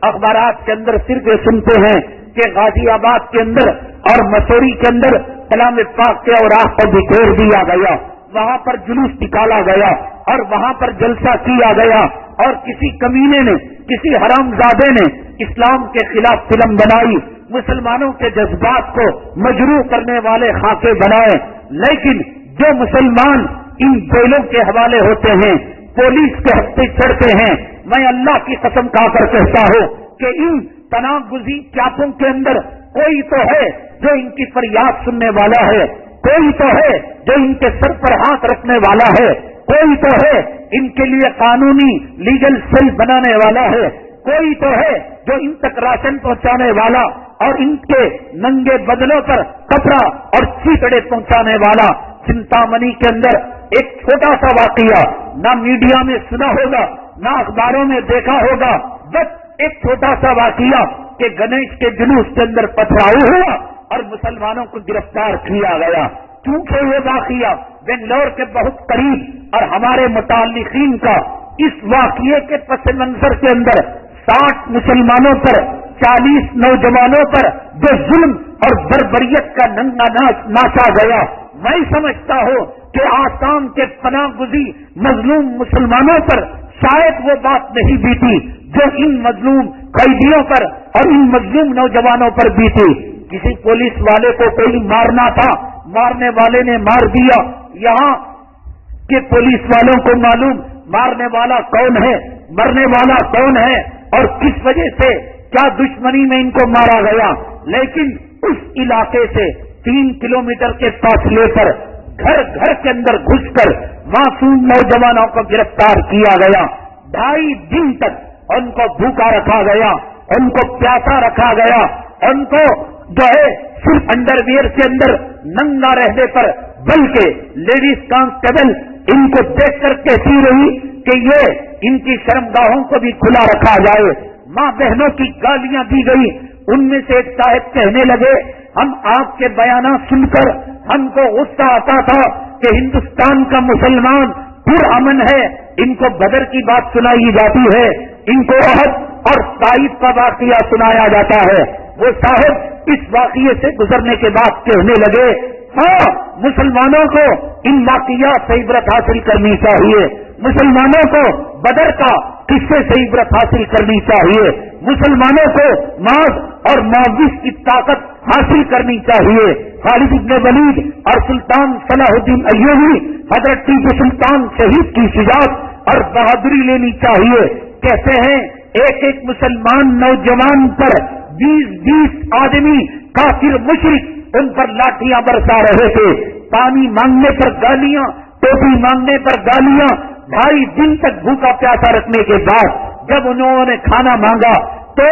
اخبارات کے اندر صرف یہ سنتے ہیں کہ غازی آباد کے اندر اور مسوری کے اندر کلام پاک کے اوراق کو بکھیر دیا گیا، وہاں پر جلوس نکالا گیا اور وہاں پر جلسہ کیا گیا اور کسی کمینے نے، کسی حرامزادے نے اسلام کے خلاف فلم بنائی، مسلمانوں کے جذبات کو مجروح کرنے والے خاکے بنائے. لیکن جو مسلمان ان جیلوں کے حوالے ہوتے ہیں، پولیس کے ہفتے چڑھتے ہیں، میں اللہ کی قسم کھا کر کہتا ہوں کہ ان تناہ گزین کیمپوں کے اندر کوئی تو ہے جو ان کی فریاد سننے والا ہے، کوئی تو ہے جو ان کے سر پر ہاتھ رکھنے والا ہے، کوئی تو ہے ان کے لیے قانونی لیگل سیل بنانے والا ہے، کوئی تو ہے جو ان تک راشن پہنچانے والا اور ان کے ننگے بدنوں پر کپڑا اور چیتڑے پہنچانے والا. چنتامنی کے اندر ایک چھوٹا سا واقعہ، نہ میڈیا میں سنا ہوگا نہ اخباروں میں دیکھا ہوگا، بس ایک چھوٹا سا واقعہ کہ گنیش کے جلوس کے اندر پتھراؤ ہوا اور مسلمانوں کو گرفتار کیا گیا. کیونکہ یہ واقعہ بنگلور کے بہت قریب اور ہمارے متعلقین کا اس واقعے کے پس منظر کے اندر 60 مسلمانوں پر، 40 نوجوانوں پر جو ظلم اور بربریت کا ننگا ناچ ناچا گیا، میں سمجھتا ہوں کہ آسام کے پناہ گزین مظلوم مسلمانوں پر شاید وہ بات نہیں بیتی جو ان مظلوم قیدیوں پر اور ان مظلوم نوجوانوں پر بیتی. کسی پولیس والے کو کوئی مارنا تھا، مارنے والے نے مار دیا. یہاں کے پولیس والوں کو معلوم مارنے والا کون ہے، مرنے والا کون ہے اور کس وجہ سے، کیا دشمنی میں ان کو مارا گیا. لیکن اس علاقے سے 3 کلومیٹر کے فاصلے پر گھر گھر کے اندر گھس کر معصوم نوجوانوں کو گرفتار کیا گیا. 2.5 دن تک ان کو بھوکا رکھا گیا، ان کو پیاسا رکھا گیا، ان کو جو ہے صرف انڈر ویئر کے اندر ننگا رہنے پر، بلکہ لیڈیز کانسٹیبل ان کو دیکھ کر کہتی رہی کہ یہ ان کی شرمگاہوں کو بھی کھلا رکھا جائے. ماں بہنوں کی گالیاں دی گئی. ان میں سے ایک صاحب کہنے لگے، ہم آپ کے بیانات سن کر ہم کو غصہ آتا تھا کہ ہندوستان کا مسلمان پرامن ہے، ان کو بدر کی بات سنائی جاتی ہے، ان کو احد اور طائف کا واقعہ سنایا جاتا ہے. وہ صاحب اس واقعے سے گزرنے کے بعد کہنے لگے، ہاں مسلمانوں کو ان واقعات سے عبرت حاصل کرنی چاہیے، مسلمانوں کو بدر کا قصے سے عبرت حاصل کرنی چاہیے، مسلمانوں کو معاذ اور معاوض کی طاقت حاصل کرنی چاہیے. خالد بن ولید اور سلطان صلاح الدین ایوبی، حضرت ٹیپو سلطان شہید کی شجاعت اور بہادری لینی چاہیے. کہتے ہیں ایک ایک مسلمان نوجوان پر 20 آدمی کافر مشرک ان پر لاٹیاں برسا رہے تھے. پانی مانگنے پر گالیاں، ٹوپی مانگنے پر گالیاں. 2.5 دن تک بھوکا پیاسا رکھنے کے بعد جب انہوں نے کھانا مانگا تو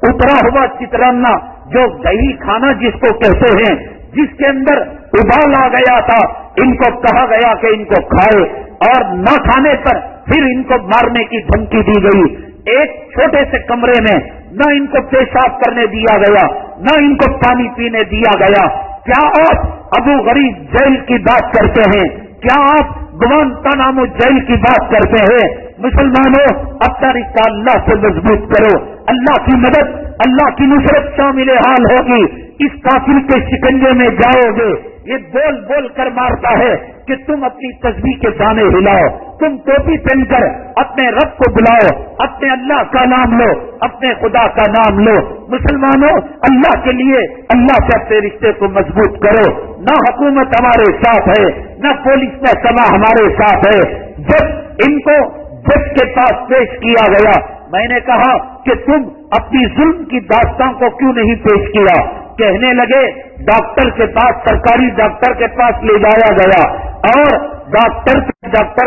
اترا ہوا چترانا، جو دہی کھانا جس کو کہتے ہیں، جس کے اندر ابال آ گیا تھا، ان کو کہا گیا کہ ان کو کھائے اور نہ کھانے پر پھر ان کو مارنے کی دھمکی دی گئی. ایک چھوٹے سے کمرے میں نہ ان کو پیشاب کرنے دیا گیا، نہ ان کو پانی پینے دیا گیا. کیا آپ ابو غریب جیل کی بات کرتے ہیں؟ کیا آپ گوانتانامو جیل کی بات کرتے ہیں؟ مسلمانوں، اپنا رشتہ اللہ سے مضبوط کرو. اللہ کی مدد، اللہ کی نصرت شامل حال ہوگی. اس کافر کے شکنجے میں جاؤ گے. یہ بول بول کر مارتا ہے کہ تم اپنی تسبیح کے دانے ہلاؤ، تم ٹوپی پہن کر اپنے رب کو بلاؤ، اپنے اللہ کا نام لو، اپنے خدا کا نام لو۔ مسلمانوں، اللہ کے لیے اللہ سے اپنے رشتے کو مضبوط کرو۔ نہ حکومت ہمارے ساتھ ہے، نہ پولیس محکمہ ہمارے ساتھ ہے۔ جب ان کو جج کے پاس پیش کیا گیا، میں نے کہا کہ تم اپنی ظلم کی داستان کو کیوں نہیں پیش کیا؟ کہنے لگے ڈاکٹر کے پاس، سرکاری ڈاکٹر کے پاس لے جایا گیا، اور ڈاکٹر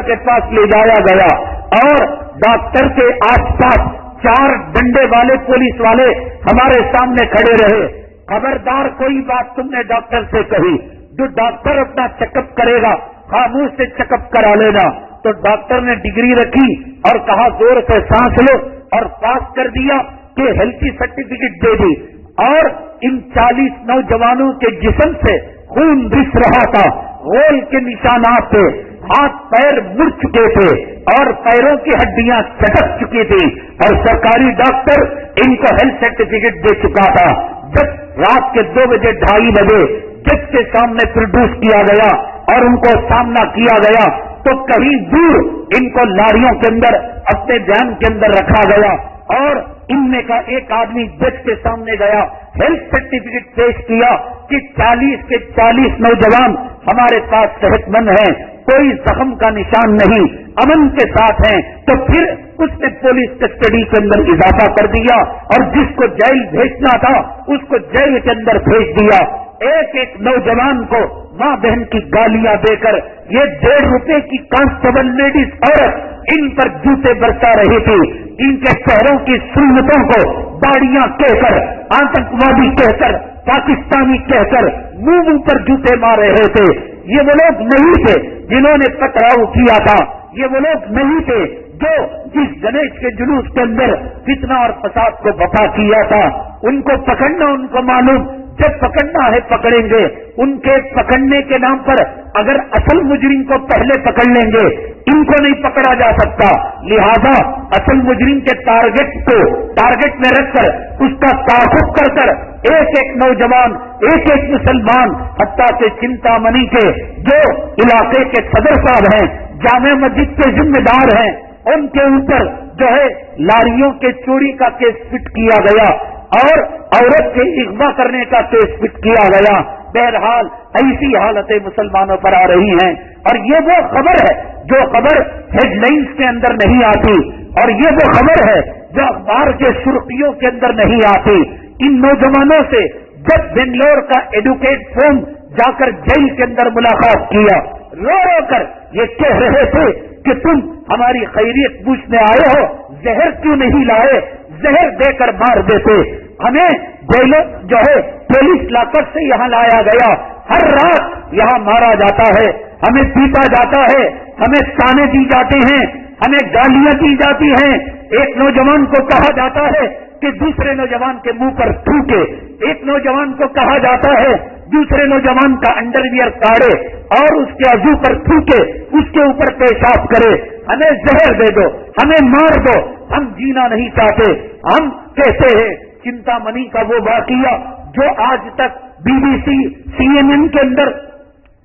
کے پاس لے جایا گیا، اور ڈاکٹر کے آس پاس 4 ڈنڈے والے پولیس والے ہمارے سامنے کھڑے رہے۔ خبردار کوئی بات تم نے ڈاکٹر سے کہی، جو ڈاکٹر اپنا چیک اپ کرے گا خاموش سے چیک اپ کرا لینا۔ تو ڈاکٹر نے ڈگری رکھی اور کہا زور سے سانس لو، اور پاس کر دیا کہ ہیلتھی سرٹیفکیٹ دے دی۔ اور ان 40 نوجوانوں کے جسم سے خون رس رہا تھا، غول کے نشانات تھے، ہاتھ پیر مڑ چکے تھے اور پیروں کی ہڈیاں چٹک چکی تھی، اور سرکاری ڈاکٹر ان کو ہیلتھ سرٹیفکیٹ دے چکا تھا۔ جب رات کے 2 بجے 2:30 بجے جج کے سامنے پروڈیوس کیا گیا اور ان کو سامنا کیا گیا، تو کہیں دور ان کو لاریوں کے اندر اپنے بیان کے اندر رکھا گیا، اور ان میں کا ایک آدمی جج کے سامنے گیا، ہیلتھ سرٹیفکیٹ پیش کیا کہ 40 کے 40 نوجوان ہمارے پاس صحت مند ہیں، کوئی زخم کا نشان نہیں، امن کے ساتھ ہیں۔ تو پھر اس نے پولیس کسٹڈی کے اندر اضافہ کر دیا، اور جس کو جیل بھیجنا تھا اس کو جیل کے اندر بھیج دیا۔ ایک نوجوان کو ماں بہن کی گالیاں دے کر یہ 1.5 روپے کی کانسٹیبل لیڈیز عورت ان پر جوتے برسا رہی تھی، ان کے چہروں کی سنتوں کو داڑیاں کہہ کر، آتنکوادی کہہ کر، پاکستانی کہہ کر منہ پر جوتے مار رہے تھے۔ یہ وہ لوگ نہیں تھے جنہوں نے پتھراؤ کیا تھا، یہ وہ لوگ نہیں تھے جو جس گنیش کے جلوس کے اندر فتنہ اور فساد کو بپا کیا تھا۔ ان کو پکڑنا ان کو معلوم، جب پکڑنا ہے پکڑیں گے۔ ان کے پکڑنے کے نام پر اگر اصل مجرم کو پہلے پکڑ لیں گے، ان کو نہیں پکڑا جا سکتا، لہذا اصل مجرم کے ٹارگٹ میں رکھ کر اس کا تعاقب کر کر ایک نوجوان، ایک مسلمان، حتیٰ کہ چنتا منی کے جو علاقے کے صدر صاحب ہیں، جامع مسجد کے ذمہ دار ہیں، ان کے اوپر جو ہے لاریوں کے چوری کا کیس فٹ کیا گیا اور عورت کے اغوا کرنے کا کیس فٹ کیا گیا۔ بہرحال ایسی حالتیں مسلمانوں پر آ رہی ہیں، اور یہ وہ خبر ہے جو خبر ہیڈ لائنز کے اندر نہیں آتی، اور یہ وہ خبر ہے جو اخبار کے سرخیوں کے اندر نہیں آتی۔ ان نوجوانوں سے جب بنگلور کا ایڈوکیٹ فورم جا کر جیل کے اندر ملاقات کیا، رو رو کر یہ کہہ رہے تھے کہ تم ہماری خیریت پوچھنے آئے ہو، زہر کیوں نہیں لائے؟ زہر دے کر مار دیتے۔ ہمیں جیلوں جو ہے پولیس لاکر سے یہاں لایا گیا، ہر رات یہاں مارا جاتا ہے، ہمیں پیٹا جاتا ہے، ہمیں تانے دی جاتے ہیں، ہمیں گالیاں دی جاتی ہیں۔ ایک نوجوان کو کہا جاتا ہے کہ دوسرے نوجوان کے منہ پر تھوکے، ایک نوجوان کو کہا جاتا ہے دوسرے نوجوان کا انڈر ویئر کاڑے اور اس کے عضو پر تھوکے، اس کے اوپر پیشاب کرے۔ ہمیں زہر دے دو، ہمیں مار دو، ہم جینا نہیں چاہتے۔ ہم کہتے ہیں چنتا منی کا وہ واقعہ جو آج تک BBC CNN کے اندر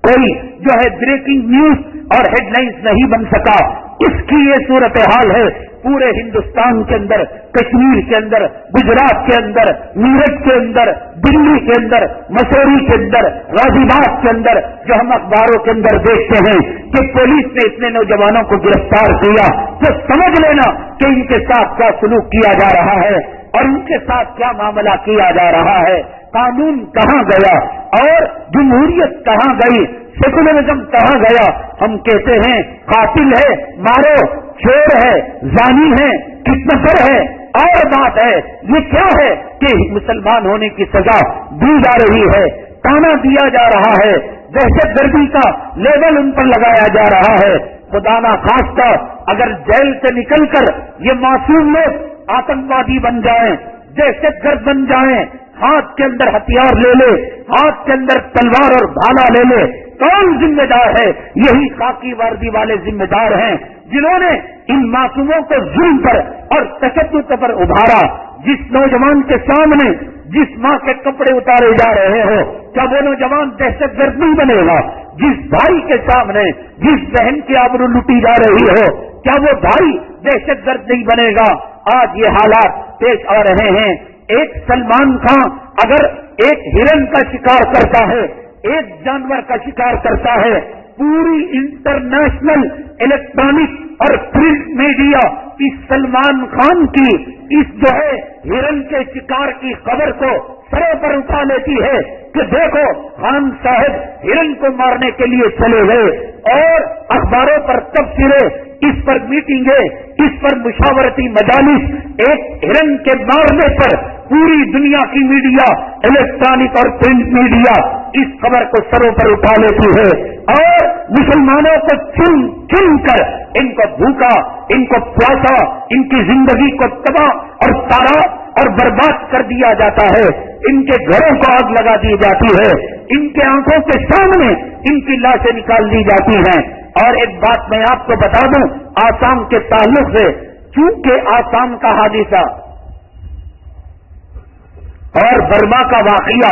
کوئی جو ہے بریکنگ نیوز اور ہیڈ لائنز نہیں بن سکا، اس کی یہ صورتحال ہے پورے ہندوستان کے اندر، کشمیر کے اندر، گجرات کے اندر، میرٹھ کے اندر، دلی کے اندر، مسوری کے اندر، غازی آباد کے اندر، جو ہم اخباروں کے اندر دیکھتے ہیں کہ پولیس نے اتنے نوجوانوں کو گرفتار کیا، تو سمجھ لینا کہ ان کے ساتھ کیا سلوک کیا جا رہا ہے اور ان کے ساتھ کیا معاملہ کیا جا رہا ہے۔ قانون کہاں گیا اور جمہوریت کہاں گئی، سیکولرزم کہاں گیا؟ ہم کہتے ہیں قاتل ہے مارو، چور ہے، زانی ہے، کڈنیپر ہے، اور بات ہے یہ کیا ہے کہ مسلمان ہونے کی سزا دی جا رہی ہے، تانا دیا جا رہا ہے، دہشت گردی کا لیبل ان پر لگایا جا رہا ہے۔ خدا نہ خواستہ اگر جیل سے نکل کر یہ معصوم لوگ آتنکوادی بن جائیں، دہشت گرد بن جائیں، ہاتھ کے اندر ہتھیار لے لے، ہاتھ کے اندر تلوار اور بھالا لے لے، کون ذمہ دار ہے؟ یہی خاکی وردی والے ذمہ دار ہیں جنہوں نے ان معصوموں کو ظلم پر اور تشدد پر ابھارا، جس نوجوان کے سامنے جس ماں کے کپڑے اتارے جا رہے ہو، کیا وہ نوجوان دہشت گرد نہیں بنے گا؟ جس بھائی کے سامنے جس بہن کی آبرو لوٹی جا رہی ہو، کیا وہ بھائی دہشت گرد نہیں بنے گا؟ آج یہ حالات پیش آ رہے ہیں۔ ایک سلمان خان اگر ایک ہرن کا شکار کرتا ہے، ایک جانور کا شکار کرتا ہے، پوری انٹرنیشنل الیکٹرانک اور پرنٹ میڈیا اس سلمان خان کی اس جو ہے ہرن کے شکار کی خبر کو سرے پر اٹھا لیتی ہے کہ دیکھو خان صاحب ہرن کو مارنے کے لیے چلے گئے، اور اخباروں پر تبصرے، اس پر میٹنگیں، اس پر مشاورتی مجالس، ایک ہرن کے مارنے پر پوری دنیا کی میڈیا، الیکٹرانک اور پرنٹ میڈیا اس خبر کو سروں پر اٹھا لیتی ہے، اور مسلمانوں کو چن چن کر ان کو بھوکا، ان کو پیاسا، ان کی زندگی کو تباہ اور تارا اور برباد کر دیا جاتا ہے، ان کے گھروں کو آگ لگا دی جاتی ہے، ان کے آنکھوں کے سامنے ان کی لاشیں نکال دی جاتی ہیں۔ اور ایک بات میں آپ کو بتا دوں آسام کے تعلق سے، چونکہ آسام کا حادثہ اور برما کا واقعہ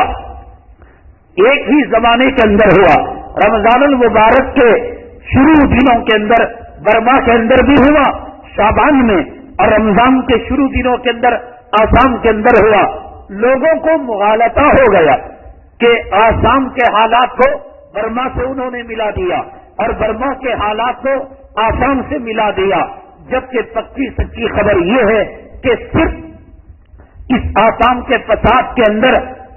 ایک ہی زمانے کے اندر ہوا، رمضان المبارک کے شروع دنوں کے اندر برما کے اندر بھی ہوا شعبان میں، اور رمضان کے شروع دنوں کے اندر آسام کے اندر ہوا۔ لوگوں کو مغالطہ ہو گیا کہ آسام کے حالات کو برما سے انہوں نے ملا دیا اور برما کے حالات کو آسام سے ملا دیا، جبکہ پکی سچی خبر یہ ہے کہ صرف اس آسام کے فساد کے اندر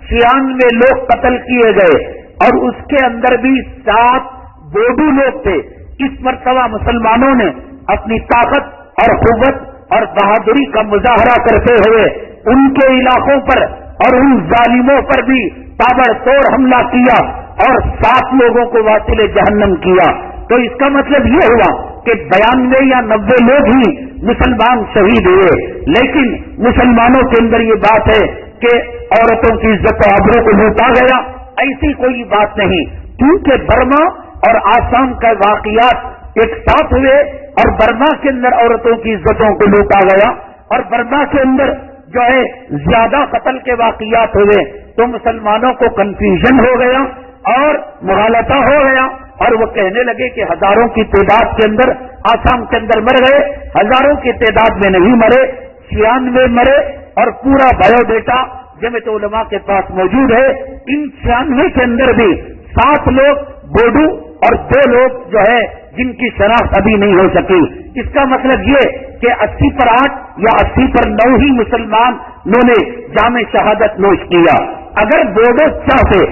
96 لوگ قتل کیے گئے، اور اس کے اندر بھی 7 بوڈو لوگ تھے۔ اس مرتبہ مسلمانوں نے اپنی طاقت اور قوت اور بہادری کا مظاہرہ کرتے ہوئے ان کے علاقوں پر اور ان ظالموں پر بھی تابڑ توڑ حملہ کیا اور 7 لوگوں کو واصل جہنم کیا۔ تو اس کا مطلب یہ ہوا کہ 92 یا 90 لوگ ہی مسلمان شہید ہوئے، لیکن مسلمانوں کے اندر یہ بات ہے کہ عورتوں کی عزت و آبرو کو لوٹا گیا، ایسی کوئی بات نہیں، کیونکہ برما اور آسام کا واقعات ایک ساتھ ہوئے، اور برما کے اندر عورتوں کی عزتوں کو لوٹا گیا، اور برما کے اندر جو ہے زیادہ قتل کے واقعات ہوئے، تو مسلمانوں کو کنفیوژن ہو گیا اور مغالطہ ہو گیا، اور وہ کہنے لگے کہ ہزاروں کی تعداد کے اندر آسام کے اندر مر گئے، ہزاروں کی تعداد میں نہیں مرے، 96 مرے، اور پورا بایو ڈیٹا جمعیت علماء کے پاس موجود ہے۔ ان 96 کے اندر بھی 7 لوگ بوڈو اور 2 لوگ جو ہے جن کی شناخت ابھی نہیں ہو سکی۔ اس کا مطلب یہ کہ 80 پر 8 یا 80 پر 9 ہی مسلمانوں نے جام شہادت نوش کیا۔ اگر بوڈو چاہتے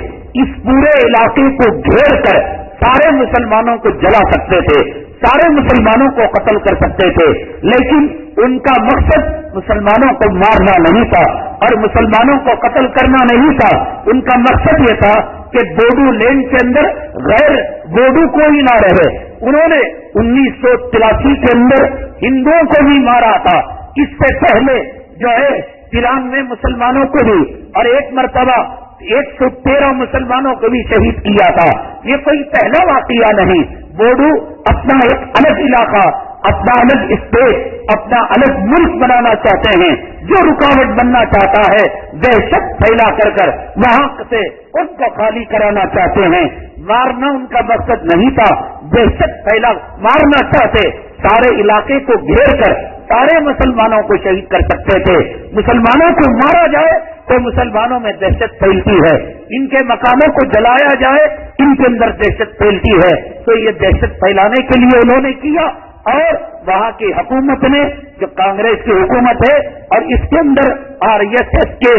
اس پورے علاقے کو گھیر کر سارے مسلمانوں کو جلا سکتے تھے، سارے مسلمانوں کو قتل کر سکتے تھے، لیکن ان کا مقصد مسلمانوں کو مارنا نہیں تھا اور مسلمانوں کو قتل کرنا نہیں تھا۔ ان کا مقصد یہ تھا کہ بوڈو لینڈ کے اندر غیر بوڈو کوئی نہ رہے۔ انہوں نے 1983 کے اندر ہندوؤں کو بھی مارا تھا، اس سے پہلے جو ہے 93 مسلمانوں کو بھی، اور ایک مرتبہ 113 مسلمانوں کو بھی شہید کیا تھا۔ یہ کوئی پہلا واقعہ نہیں۔ بوڈو اپنا ایک الگ علاقہ، اپنا الگ اسٹیٹ، اپنا الگ ملک بنانا چاہتے ہیں۔ جو رکاوٹ بننا چاہتا ہے دہشت پھیلا کر وہاں سے ان کو خالی کرانا چاہتے ہیں۔ مارنا ان کا مقصد نہیں تھا، دہشت پھیلا مارنا چاہتے، سارے علاقے کو گھیر کر سارے مسلمانوں کو شہید کر سکتے تھے۔ مسلمانوں کو مارا جائے تو مسلمانوں میں دہشت پھیلتی ہے، ان کے مقاموں کو جلایا جائے ان کے اندر دہشت پھیلتی ہے۔ تو یہ دہشت پھیلانے کے لیے انہوں نے کیا، اور وہاں کی حکومت نے جو کانگریس کی حکومت ہے اور اس کے اندر RSS کے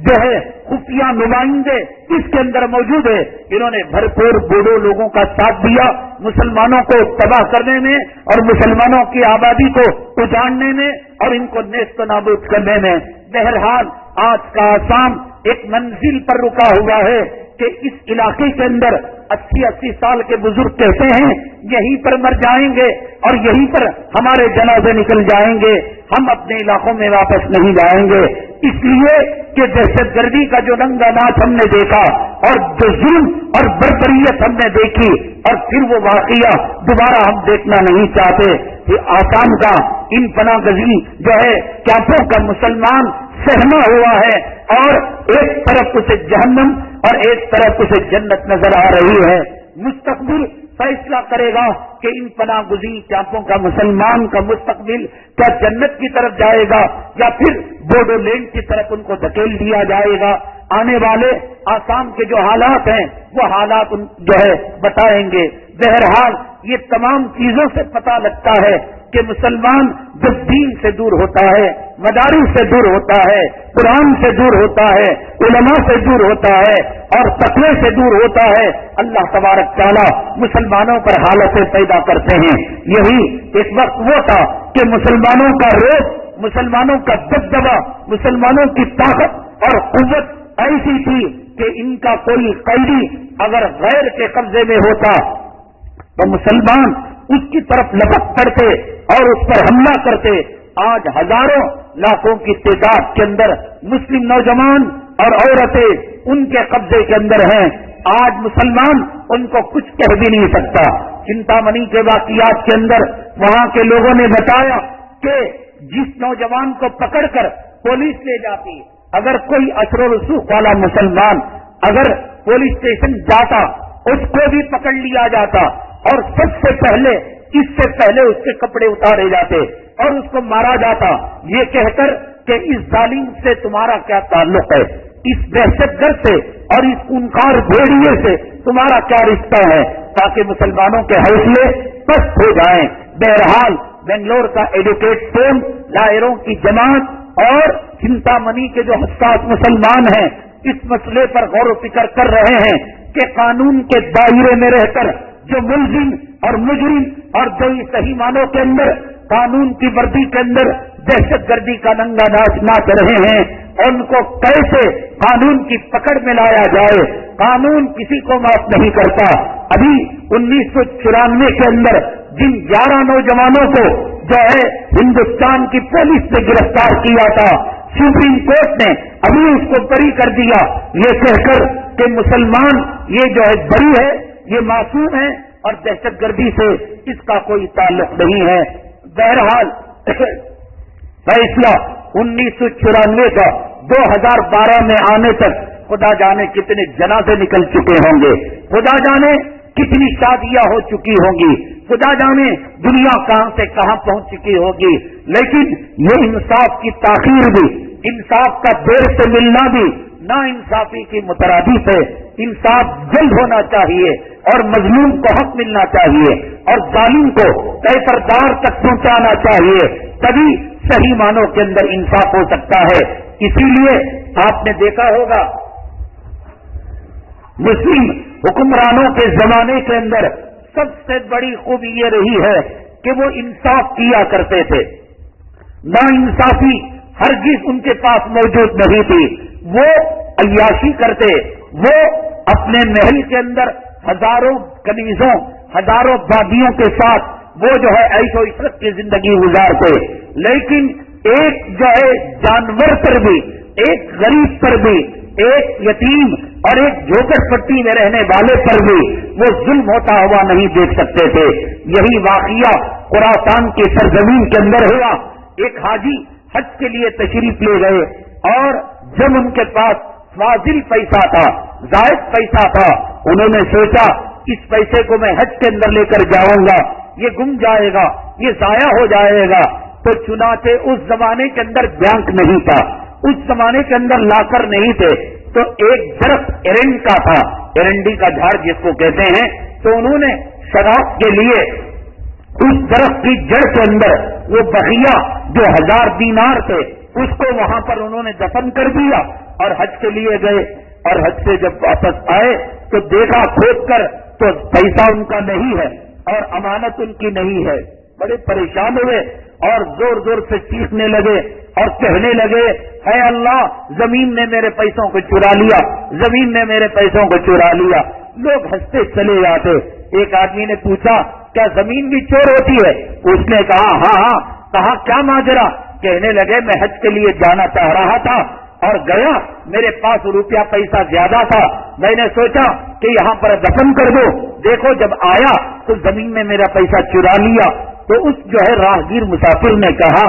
جو ہے خفیہ نمائندے اس کے اندر موجود ہے، انہوں نے بھرپور بوڈو لوگوں کا ساتھ دیا مسلمانوں کو تباہ کرنے میں اور مسلمانوں کی آبادی کو اجاڑنے میں اور ان کو نیست و نابود کرنے میں۔ بہرحال آج کا آسام ایک منزل پر رکا ہوا ہے کہ اس علاقے کے اندر 80 سال کے بزرگ کہتے ہیں یہیں پر مر جائیں گے اور یہیں پر ہمارے جنازے نکل جائیں گے، ہم اپنے علاقوں میں واپس نہیں جائیں گے۔ اس لیے کہ دہشت گردی کا جو رنگا ناچ ہم نے دیکھا اور جو ظلم اور بربریت ہم نے دیکھی اور پھر وہ واقعہ دوبارہ ہم دیکھنا نہیں چاہتے کہ آسام کا ان پناہ گزین جو ہے کیمپوں کا مسلمان سہما ہوا ہے اور ایک طرف اسے جہنم اور ایک طرف اسے جنت نظر آ رہی ہے. مستقبل فیصلہ کرے گا کہ ان پناہ گزین کیمپوں کا مسلمان کا مستقبل کیا جنت کی طرف جائے گا یا پھر بوڈو لینڈ کی طرف ان کو دھکیل دیا جائے گا. آنے والے آسام کے جو حالات ہیں وہ حالات جو ہے بتائیں گے. بہرحال یہ تمام چیزوں سے پتہ لگتا ہے کہ مسلمان جب دین سے دور ہوتا ہے، مدارس سے دور ہوتا ہے، قرآن سے دور ہوتا ہے، علماء سے دور ہوتا ہے اور تقوی سے دور ہوتا ہے، اللہ تبارک تعالیٰ مسلمانوں پر حالتیں پیدا کرتے ہیں. یہی ایک وقت وہ تھا کہ مسلمانوں کا روب، مسلمانوں کا دبدبا، مسلمانوں کی طاقت اور قوت ایسی تھی کہ ان کا کوئی قیدی اگر غیر کے قبضے میں ہوتا تو مسلمان اس کی طرف لپک پڑتے اور اس پر حملہ کرتے. آج ہزاروں لاکھوں کی تعداد کے اندر مسلم نوجوان اور عورتیں ان کے قبضے کے اندر ہیں. آج مسلمان ان کو کچھ کہہ بھی نہیں سکتا. چنتامنی کے واقعات کے اندر وہاں کے لوگوں نے بتایا کہ جس نوجوان کو پکڑ کر پولیس لے جاتی، اگر کوئی اثر و رسوخ والا مسلمان اگر پولیس اسٹیشن جاتا اس کو بھی پکڑ لیا جاتا اور سب سے پہلے اس سے پہلے اس کے کپڑے اتارے جاتے اور اس کو مارا جاتا یہ کہہ کر کہ اس ظالم سے تمہارا کیا تعلق ہے، اس دہشت گرد سے اور اس خونخوار بھیڑیے سے تمہارا کیا رشتہ ہے، تاکہ مسلمانوں کے حوصلے پست ہو جائیں. بہرحال بنگلور کا ایڈوکیٹ ٹون، لائروں کی جماعت اور چنتامنی کے جو حساس مسلمان ہیں اس مسئلے پر غور و فکر کر رہے ہیں کہ قانون کے دائرے میں رہ کر جو ملزم اور مجرم اور جو صحیح معنوں کے اندر قانون کی وردی کے اندر دہشت گردی کا ننگا ناچ رہے ہیں ان کو کیسے قانون کی پکڑ میں لایا جائے. قانون کسی کو معاف نہیں کرتا. ابھی 1994 کے اندر جن 11 نوجوانوں کو جو ہے ہندوستان کی پولیس نے گرفتار کیا تھا، سپریم کورٹ نے ابھی اس کو بری کر دیا یہ کہہ کر کہ مسلمان یہ جو ہے بری ہے، یہ معصوم ہے اور دہشت گردی سے اس کا کوئی تعلق نہیں ہے. بہرحال فیصلہ 1994 کا 2012 میں آنے تک خدا جانے کتنے جنازے نکل چکے ہوں گے، خدا جانے کتنی شادیاں ہو چکی ہوں گی، خدا جانے دنیا کہاں سے کہاں پہنچ چکی ہوگی. لیکن یہ انصاف کی تاخیر بھی، انصاف کا دیر سے ملنا بھی نا انصافی کی مترادف ہے. انصاف جلد ہونا چاہیے اور مظلوم کو حق ملنا چاہیے اور ظالم کو کیفردار تک پہنچانا چاہیے، تبھی صحیح معنوں کے اندر انصاف ہو سکتا ہے. اسی لیے آپ نے دیکھا ہوگا مسلم حکمرانوں کے زمانے کے اندر سب سے بڑی خوبی یہ رہی ہے کہ وہ انصاف کیا کرتے تھے. نا انصافی ہرگز ان کے پاس موجود نہیں تھی. وہ عیاشی کرتے، وہ اپنے محل کے اندر ہزاروں کنیزوں، ہزاروں بادیوں کے ساتھ وہ جو ہے عیش و عشرت کی زندگی گزارتے. لیکن ایک جو ہے جانور پر بھی، ایک غریب پر بھی، ایک یتیم اور ایک جھوپڑ پٹی میں رہنے والے پر بھی وہ ظلم ہوتا ہوا نہیں دیکھ سکتے تھے. یہی واقعہ خراسان کی سرزمین کے اندر ہوا. ایک حاجی حج کے لیے تشریف لے گئے اور جب ان کے پاس فاضل پیسہ تھا، زائد پیسہ تھا، انہوں نے سوچا اس پیسے کو میں حج کے اندر لے کر جاؤں گا، یہ گم جائے گا، یہ ضائع ہو جائے گا. تو چنانچہ اس زمانے کے اندر بینک نہیں تھا، اس زمانے کے اندر لاکر نہیں تھے، تو ایک درخت ایرنڈ کا تھا، ایرنڈی کا جھاڑ جس کو کہتے ہیں، تو انہوں نے شراب کے لیے اس درخت کی جڑ کے اندر وہ بقیہ جو 1000 دینار تھے اس کو وہاں پر انہوں نے دفن کر دیا اور حج کے لیے گئے. اور حج سے جب واپس آئے تو دیکھا کھود کر تو پیسہ ان کا نہیں ہے اور امانت ان کی نہیں ہے. بڑے پریشان ہوئے اور زور زور سے چیخنے لگے اور کہنے لگے اے اللہ، زمین نے میرے پیسوں کو چرا لیا، زمین نے میرے پیسوں کو چرا لیا. لوگ ہنستے چلے جاتے. ایک آدمی نے پوچھا کیا زمین بھی چور ہوتی ہے؟ اس نے کہا ہاں ہاں. کہا کیا ماجرا؟ کہنے لگے میں حج کے لیے جانا چاہ رہا تھا اور گیا, میرے پاس روپیہ پیسہ زیادہ تھا, میں نے سوچا کہ یہاں پر دفن کر دو, دیکھو جب آیا تو زمین میں میرا پیسہ چرا لیا. تو اس جو ہے راہگیر مسافر نے کہا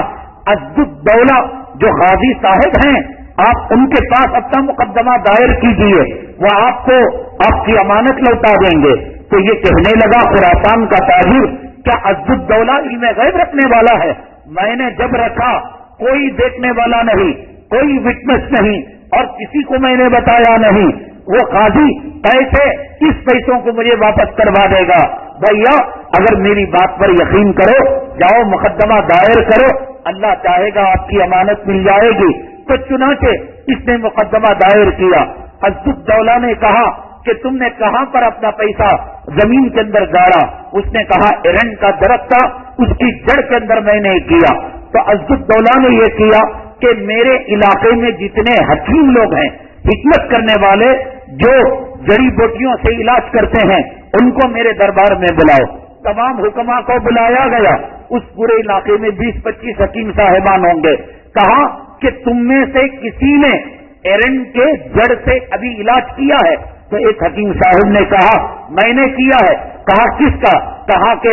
عزالدولہ جو قاضی صاحب ہیں آپ ان کے پاس اپنا مقدمہ دائر کیجیے, وہ آپ کو آپ کی امانت لوٹا دیں گے. تو یہ کہنے لگا خراسان کا تاجر کیا عزالدولہ علم غیب رکھنے والا ہے؟ میں نے جب رکھا کوئی دیکھنے والا نہیں, کوئی وٹنس نہیں اور کسی کو میں نے بتایا نہیں. وہ قاضی پیسے کس پیسوں کو مجھے واپس کروا دے گا؟ بھیا اگر میری بات پر یقین کرو, جاؤ مقدمہ دائر کرو, اللہ چاہے گا آپ کی امانت مل جائے گی. تو چنانچہ اس نے مقدمہ دائر کیا. عزالدولہ نے کہا کہ تم نے کہاں پر اپنا پیسہ زمین کے اندر گاڑا؟ اس نے کہا ایرنڈ کا درخت تھا اس کی جڑ کے اندر میں نے کیا. تو عزالدولہ نے یہ کیا کہ میرے علاقے میں جتنے حکیم لوگ ہیں, حکمت کرنے والے جو جڑی بوٹیوں سے علاج کرتے ہیں, ان کو میرے دربار میں بلاؤ. تمام حکما کو بلایا گیا. اس پورے علاقے میں 20-25 حکیم صاحبان ہوں گے. کہا کہ تم میں سے کسی نے ایرنڈ کے جڑ سے ابھی علاج کیا ہے؟ تو ایک حکیم صاحب نے کہا میں نے کیا ہے. کہا کس کا؟ کہا کہ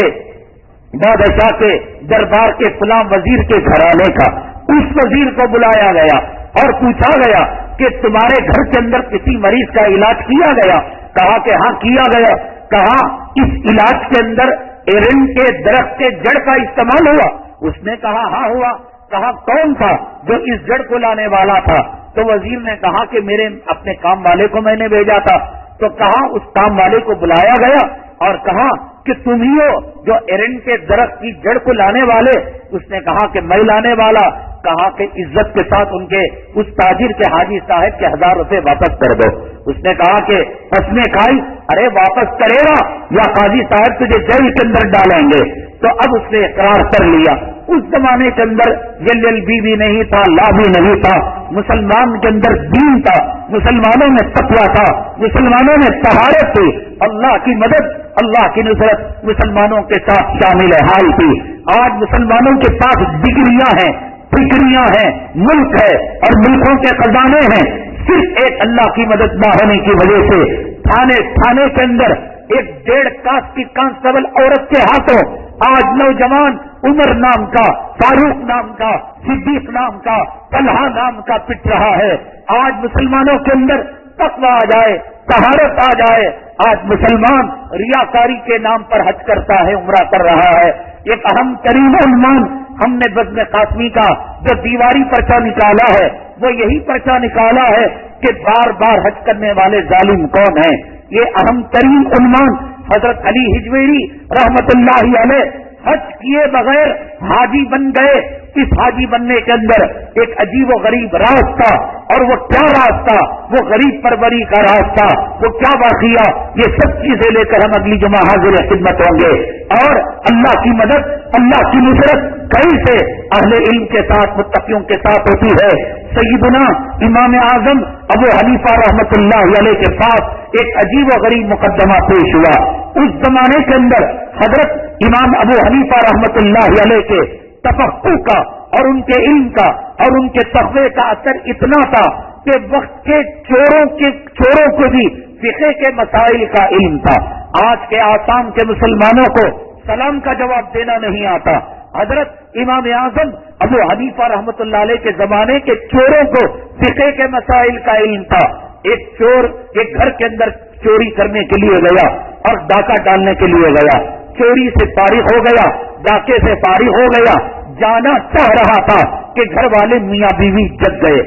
بادشاہ کے دربار کے فلاں وزیر کے گھرانے کا. اس وزیر کو بلایا گیا اور پوچھا گیا کہ تمہارے گھر کے اندر کسی مریض کا علاج کیا گیا؟ کہا کہ ہاں کیا گیا. کہا اس علاج کے اندر ایرنڈ کے درخت کے جڑ کا استعمال ہوا؟ اس نے کہا ہاں ہوا. کہا کون تھا جو اس جڑ کو لانے والا تھا؟ تو وزیر نے کہا کہ میرے اپنے کام والے کو میں نے بھیجا تھا. تو کہا اس کام والے کو بلایا گیا اور کہا کہ تم ہی ہو جو ایرنڈ کے درخت کی جڑ کو لانے والے؟ اس نے کہا کہ میں لانے والا. کہا کہ عزت کے ساتھ ان کے اس تاجر کے حاجی صاحب کے 1000 روپے واپس کر دو. اس نے کہا کہ قسمیں کھائی, ارے واپس کرے گا یا قاضی صاحب تجھے جیل کے اندر ڈالیں گے. تو اب اس نے اقرار کر لیا. اس زمانے کے اندر LLB بھی نہیں تھا, لا بھی نہیں تھا. مسلمان کے اندر دین تھا, مسلمانوں میں تقویٰ تھا, مسلمانوں میں طہارت تھی, اللہ کی مدد اللہ کی نصرت مسلمانوں کے ساتھ شامل حال تھی. آج مسلمانوں کے پاس ڈگریاں ہیں, فکریاں ہیں, ملک ہے اور ملکوں کے خزانے ہیں. صرف ایک اللہ کی مدد نہ ہونے کی وجہ سے تھانے کے اندر ایک 1.5 کاس کی کانسٹیبل عورت کے ہاتھوں آج نوجوان عمر نام کا, فاروق نام کا, صدیق نام کا, طلحہ نام کا پٹ رہا ہے. آج مسلمانوں کے اندر تقویٰ آ جائے, طہارت آ جائے. آج مسلمان ریاکاری کے نام پر حج کرتا ہے, عمرہ کر رہا ہے. ایک اہم ترین عنوان ہم نے بزم قاسمی کا جو دیواری پرچہ نکالا ہے وہ یہی پرچہ نکالا ہے کہ بار بار حج کرنے والے ظالم کون ہیں. یہ اہم ترین عنوان حضرت علی حجویری رحمت اللہ علیہ حج کیے بغیر حاجی بن گئے. اس حاجی بننے کے اندر ایک عجیب و غریب راز تھا. اور وہ کیا راز تھا؟ وہ غریب پروری کا راز تھا. وہ کیا واقعہ؟ یہ سب چیزیں لے کر ہم اگلی جمعہ حاضر خدمت ہوں گے. اور اللہ کی مدد, اللہ کی نصرت کیسے اہل علم کے ساتھ, متقیوں کے ساتھ ہوتی ہے. سیدنا امام اعظم ابو حنیفہ رحمت اللہ علیہ کے پاس ایک عجیب و غریب مقدمہ پیش ہوا. اس زمانے کے اندر حضرت امام ابو حنیفہ رحمت اللہ علیہ کے تفقہ کا اور ان کے علم کا اور ان کے تقوی کا اثر اتنا تھا کہ وقت کے چوروں کو بھی فقہ کے مسائل کا علم تھا. آج کے آسام کے مسلمانوں کو سلام کا جواب دینا نہیں آتا. حضرت امام اعظم ابو حنیفہ رحمت اللہ علیہ کے زمانے کے چوروں کو فقہ کے مسائل کا علم تھا. ایک چور ایک گھر کے اندر چوری کرنے کے لیے گیا اور ڈاکہ ڈالنے کے لیے گیا. چوری سے فارغ ہو گیا, ڈاکے سے فارغ ہو گیا, جانا چاہ رہا تھا کہ گھر والے میاں بیوی جگ گئے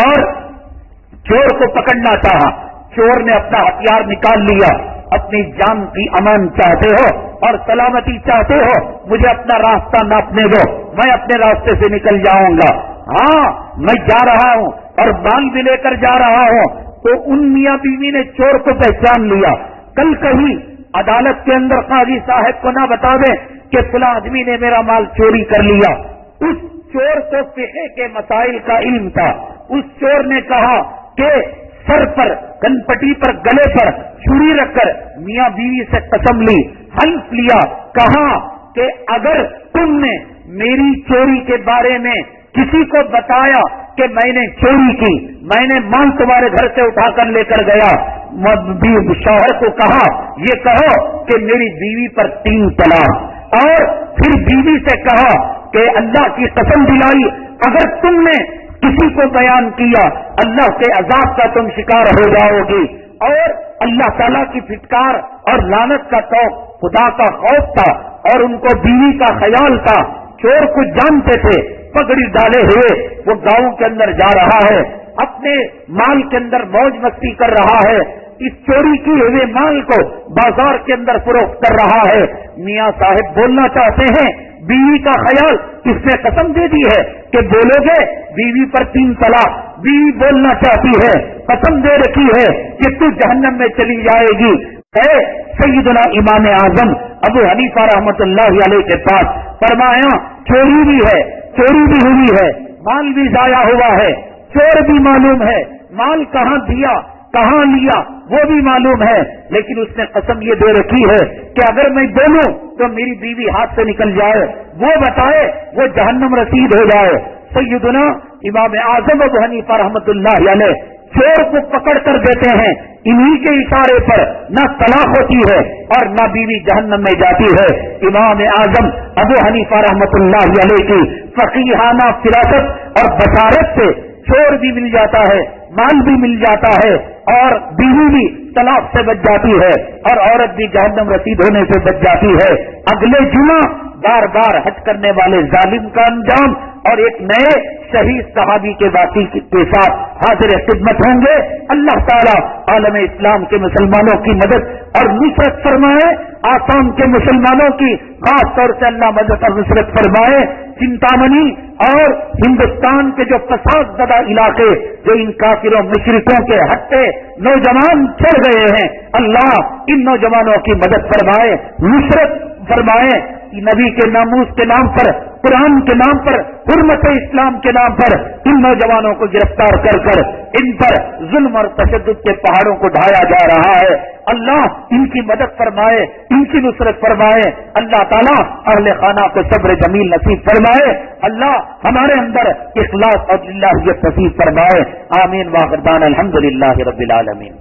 اور چور کو پکڑنا چاہا. چور نے اپنا ہتھیار نکال لیا. اپنی جان کی امان چاہتے ہو اور سلامتی چاہتے ہو, مجھے اپنا راستہ ناپنے دو, میں اپنے راستے سے نکل جاؤں گا. ہاں میں جا رہا ہوں اور مال بھی لے کر جا رہا ہوں. تو ان میاں بیوی نے چور کو پہچان لیا. کل کہیں عدالت کے اندر قاضی صاحب کو نہ بتا دیں کہ فلاں آدمی نے میرا مال چوری کر لیا. اس چور کو فقہ کے مسائل کا علم تھا. اس چور نے کہا کہ سر پر, کنپٹی پر, گلے پر چھری رکھ کر میاں بیوی سے قسم لی, حلف لیا, کہا کہ اگر تم نے میری چوری کے بارے میں کسی کو بتایا کہ میں نے چوری کی، میں نے مال تمہارے گھر سے اٹھا کر لے کر گیا، شوہر کو کہا یہ کہو کہ میری بیوی پر 3 طلاق، اور پھر بیوی سے کہا کہ اللہ کی قسم دلائی اگر تم نے کسی کو بیان کیا اللہ کے عذاب کا تم شکار ہو جاؤ گی، اور اللہ تعالیٰ کی پھٹکار اور لعنت کا توق، خدا کا خوف تھا اور ان کو بیوی کا خیال تھا۔ چور کو جانتے تھے، پگڑی ڈالے ہوئے وہ گاؤں کے اندر جا رہا ہے، اپنے مال کے اندر موج مستی کر رہا ہے، اس چوری کی ہوئے مال کو بازار کے اندر فروخت کر رہا ہے۔ میاں صاحب بولنا چاہتے ہیں، بیوی کا خیال، اس نے قسم دے دی ہے کہ بولو گے بیوی پر 3 طلاق، بیوی بولنا چاہتی ہے، قسم دے رکھی ہے کہ تو جہنم میں چلی جائے گی۔ اے سیدنا امام اعظم ابو حنیفہ رحمۃ اللہ علیہ کے پاس فرمایا چوری بھی ہے، چوری بھی ہوئی ہے، مال بھی ضائع ہوا ہے، چور بھی معلوم ہے، مال کہاں دیا کہاں لیا وہ بھی معلوم ہے، لیکن اس نے قسم یہ دے رکھی ہے کہ اگر میں بولوں تو میری بیوی ہاتھ سے نکل جائے، وہ بتائے وہ جہنم رسید ہو جائے۔ سیدنا امام اعظم ابو حنیفہ رحمۃ اللہ علیہ چور کو پکڑ کر دیتے ہیں، انہی کے اشارے پر نہ طلاق ہوتی ہے اور نہ بیوی جہنم میں جاتی ہے۔ امام اعظم ابو حنیفہ رحمۃ اللہ علیہ کی فقیہانہ فراست اور بصارت سے چور بھی مل جاتا ہے، مال بھی مل جاتا ہے، اور بیوی بھی طلاق سے بچ جاتی ہے، اور عورت بھی جہنم رسید ہونے سے بچ جاتی ہے۔ اگلے جمعہ بار بار حج کرنے والے ظالم کا انجام اور ایک نئے شہید صحابی کے واقعے کے ساتھ حاضر خدمت ہوں گے۔ اللہ تعالیٰ عالم اسلام کے مسلمانوں کی مدد اور نصرت فرمائے، آسام کے مسلمانوں کی خاص طور سے اللہ مدد اور نصرت فرمائے۔ چنتامنی اور ہندوستان کے جو فساد زدہ علاقے جو ان کافروں مشرکوں کے ہٹے نوجوان چڑھ گئے ہیں، اللہ ان نوجوانوں کی مدد فرمائے، نصرت فرمائے۔ نبی کے ناموس کے نام پر، قرآن کے نام پر، حرمت اسلام کے نام پر ان نوجوانوں کو گرفتار کر کر ان پر ظلم اور تشدد کے پہاڑوں کو ڈھایا جا رہا ہے۔ اللہ ان کی مدد فرمائے، ان کی نصرت فرمائے۔ اللہ تعالیٰ اہل خانہ کو صبر جمیل نصیب فرمائے۔ اللہ ہمارے اندر اخلاص اور للہیت نصیب فرمائے۔ آمین واخر دعوانا الحمدللہ رب العالمین۔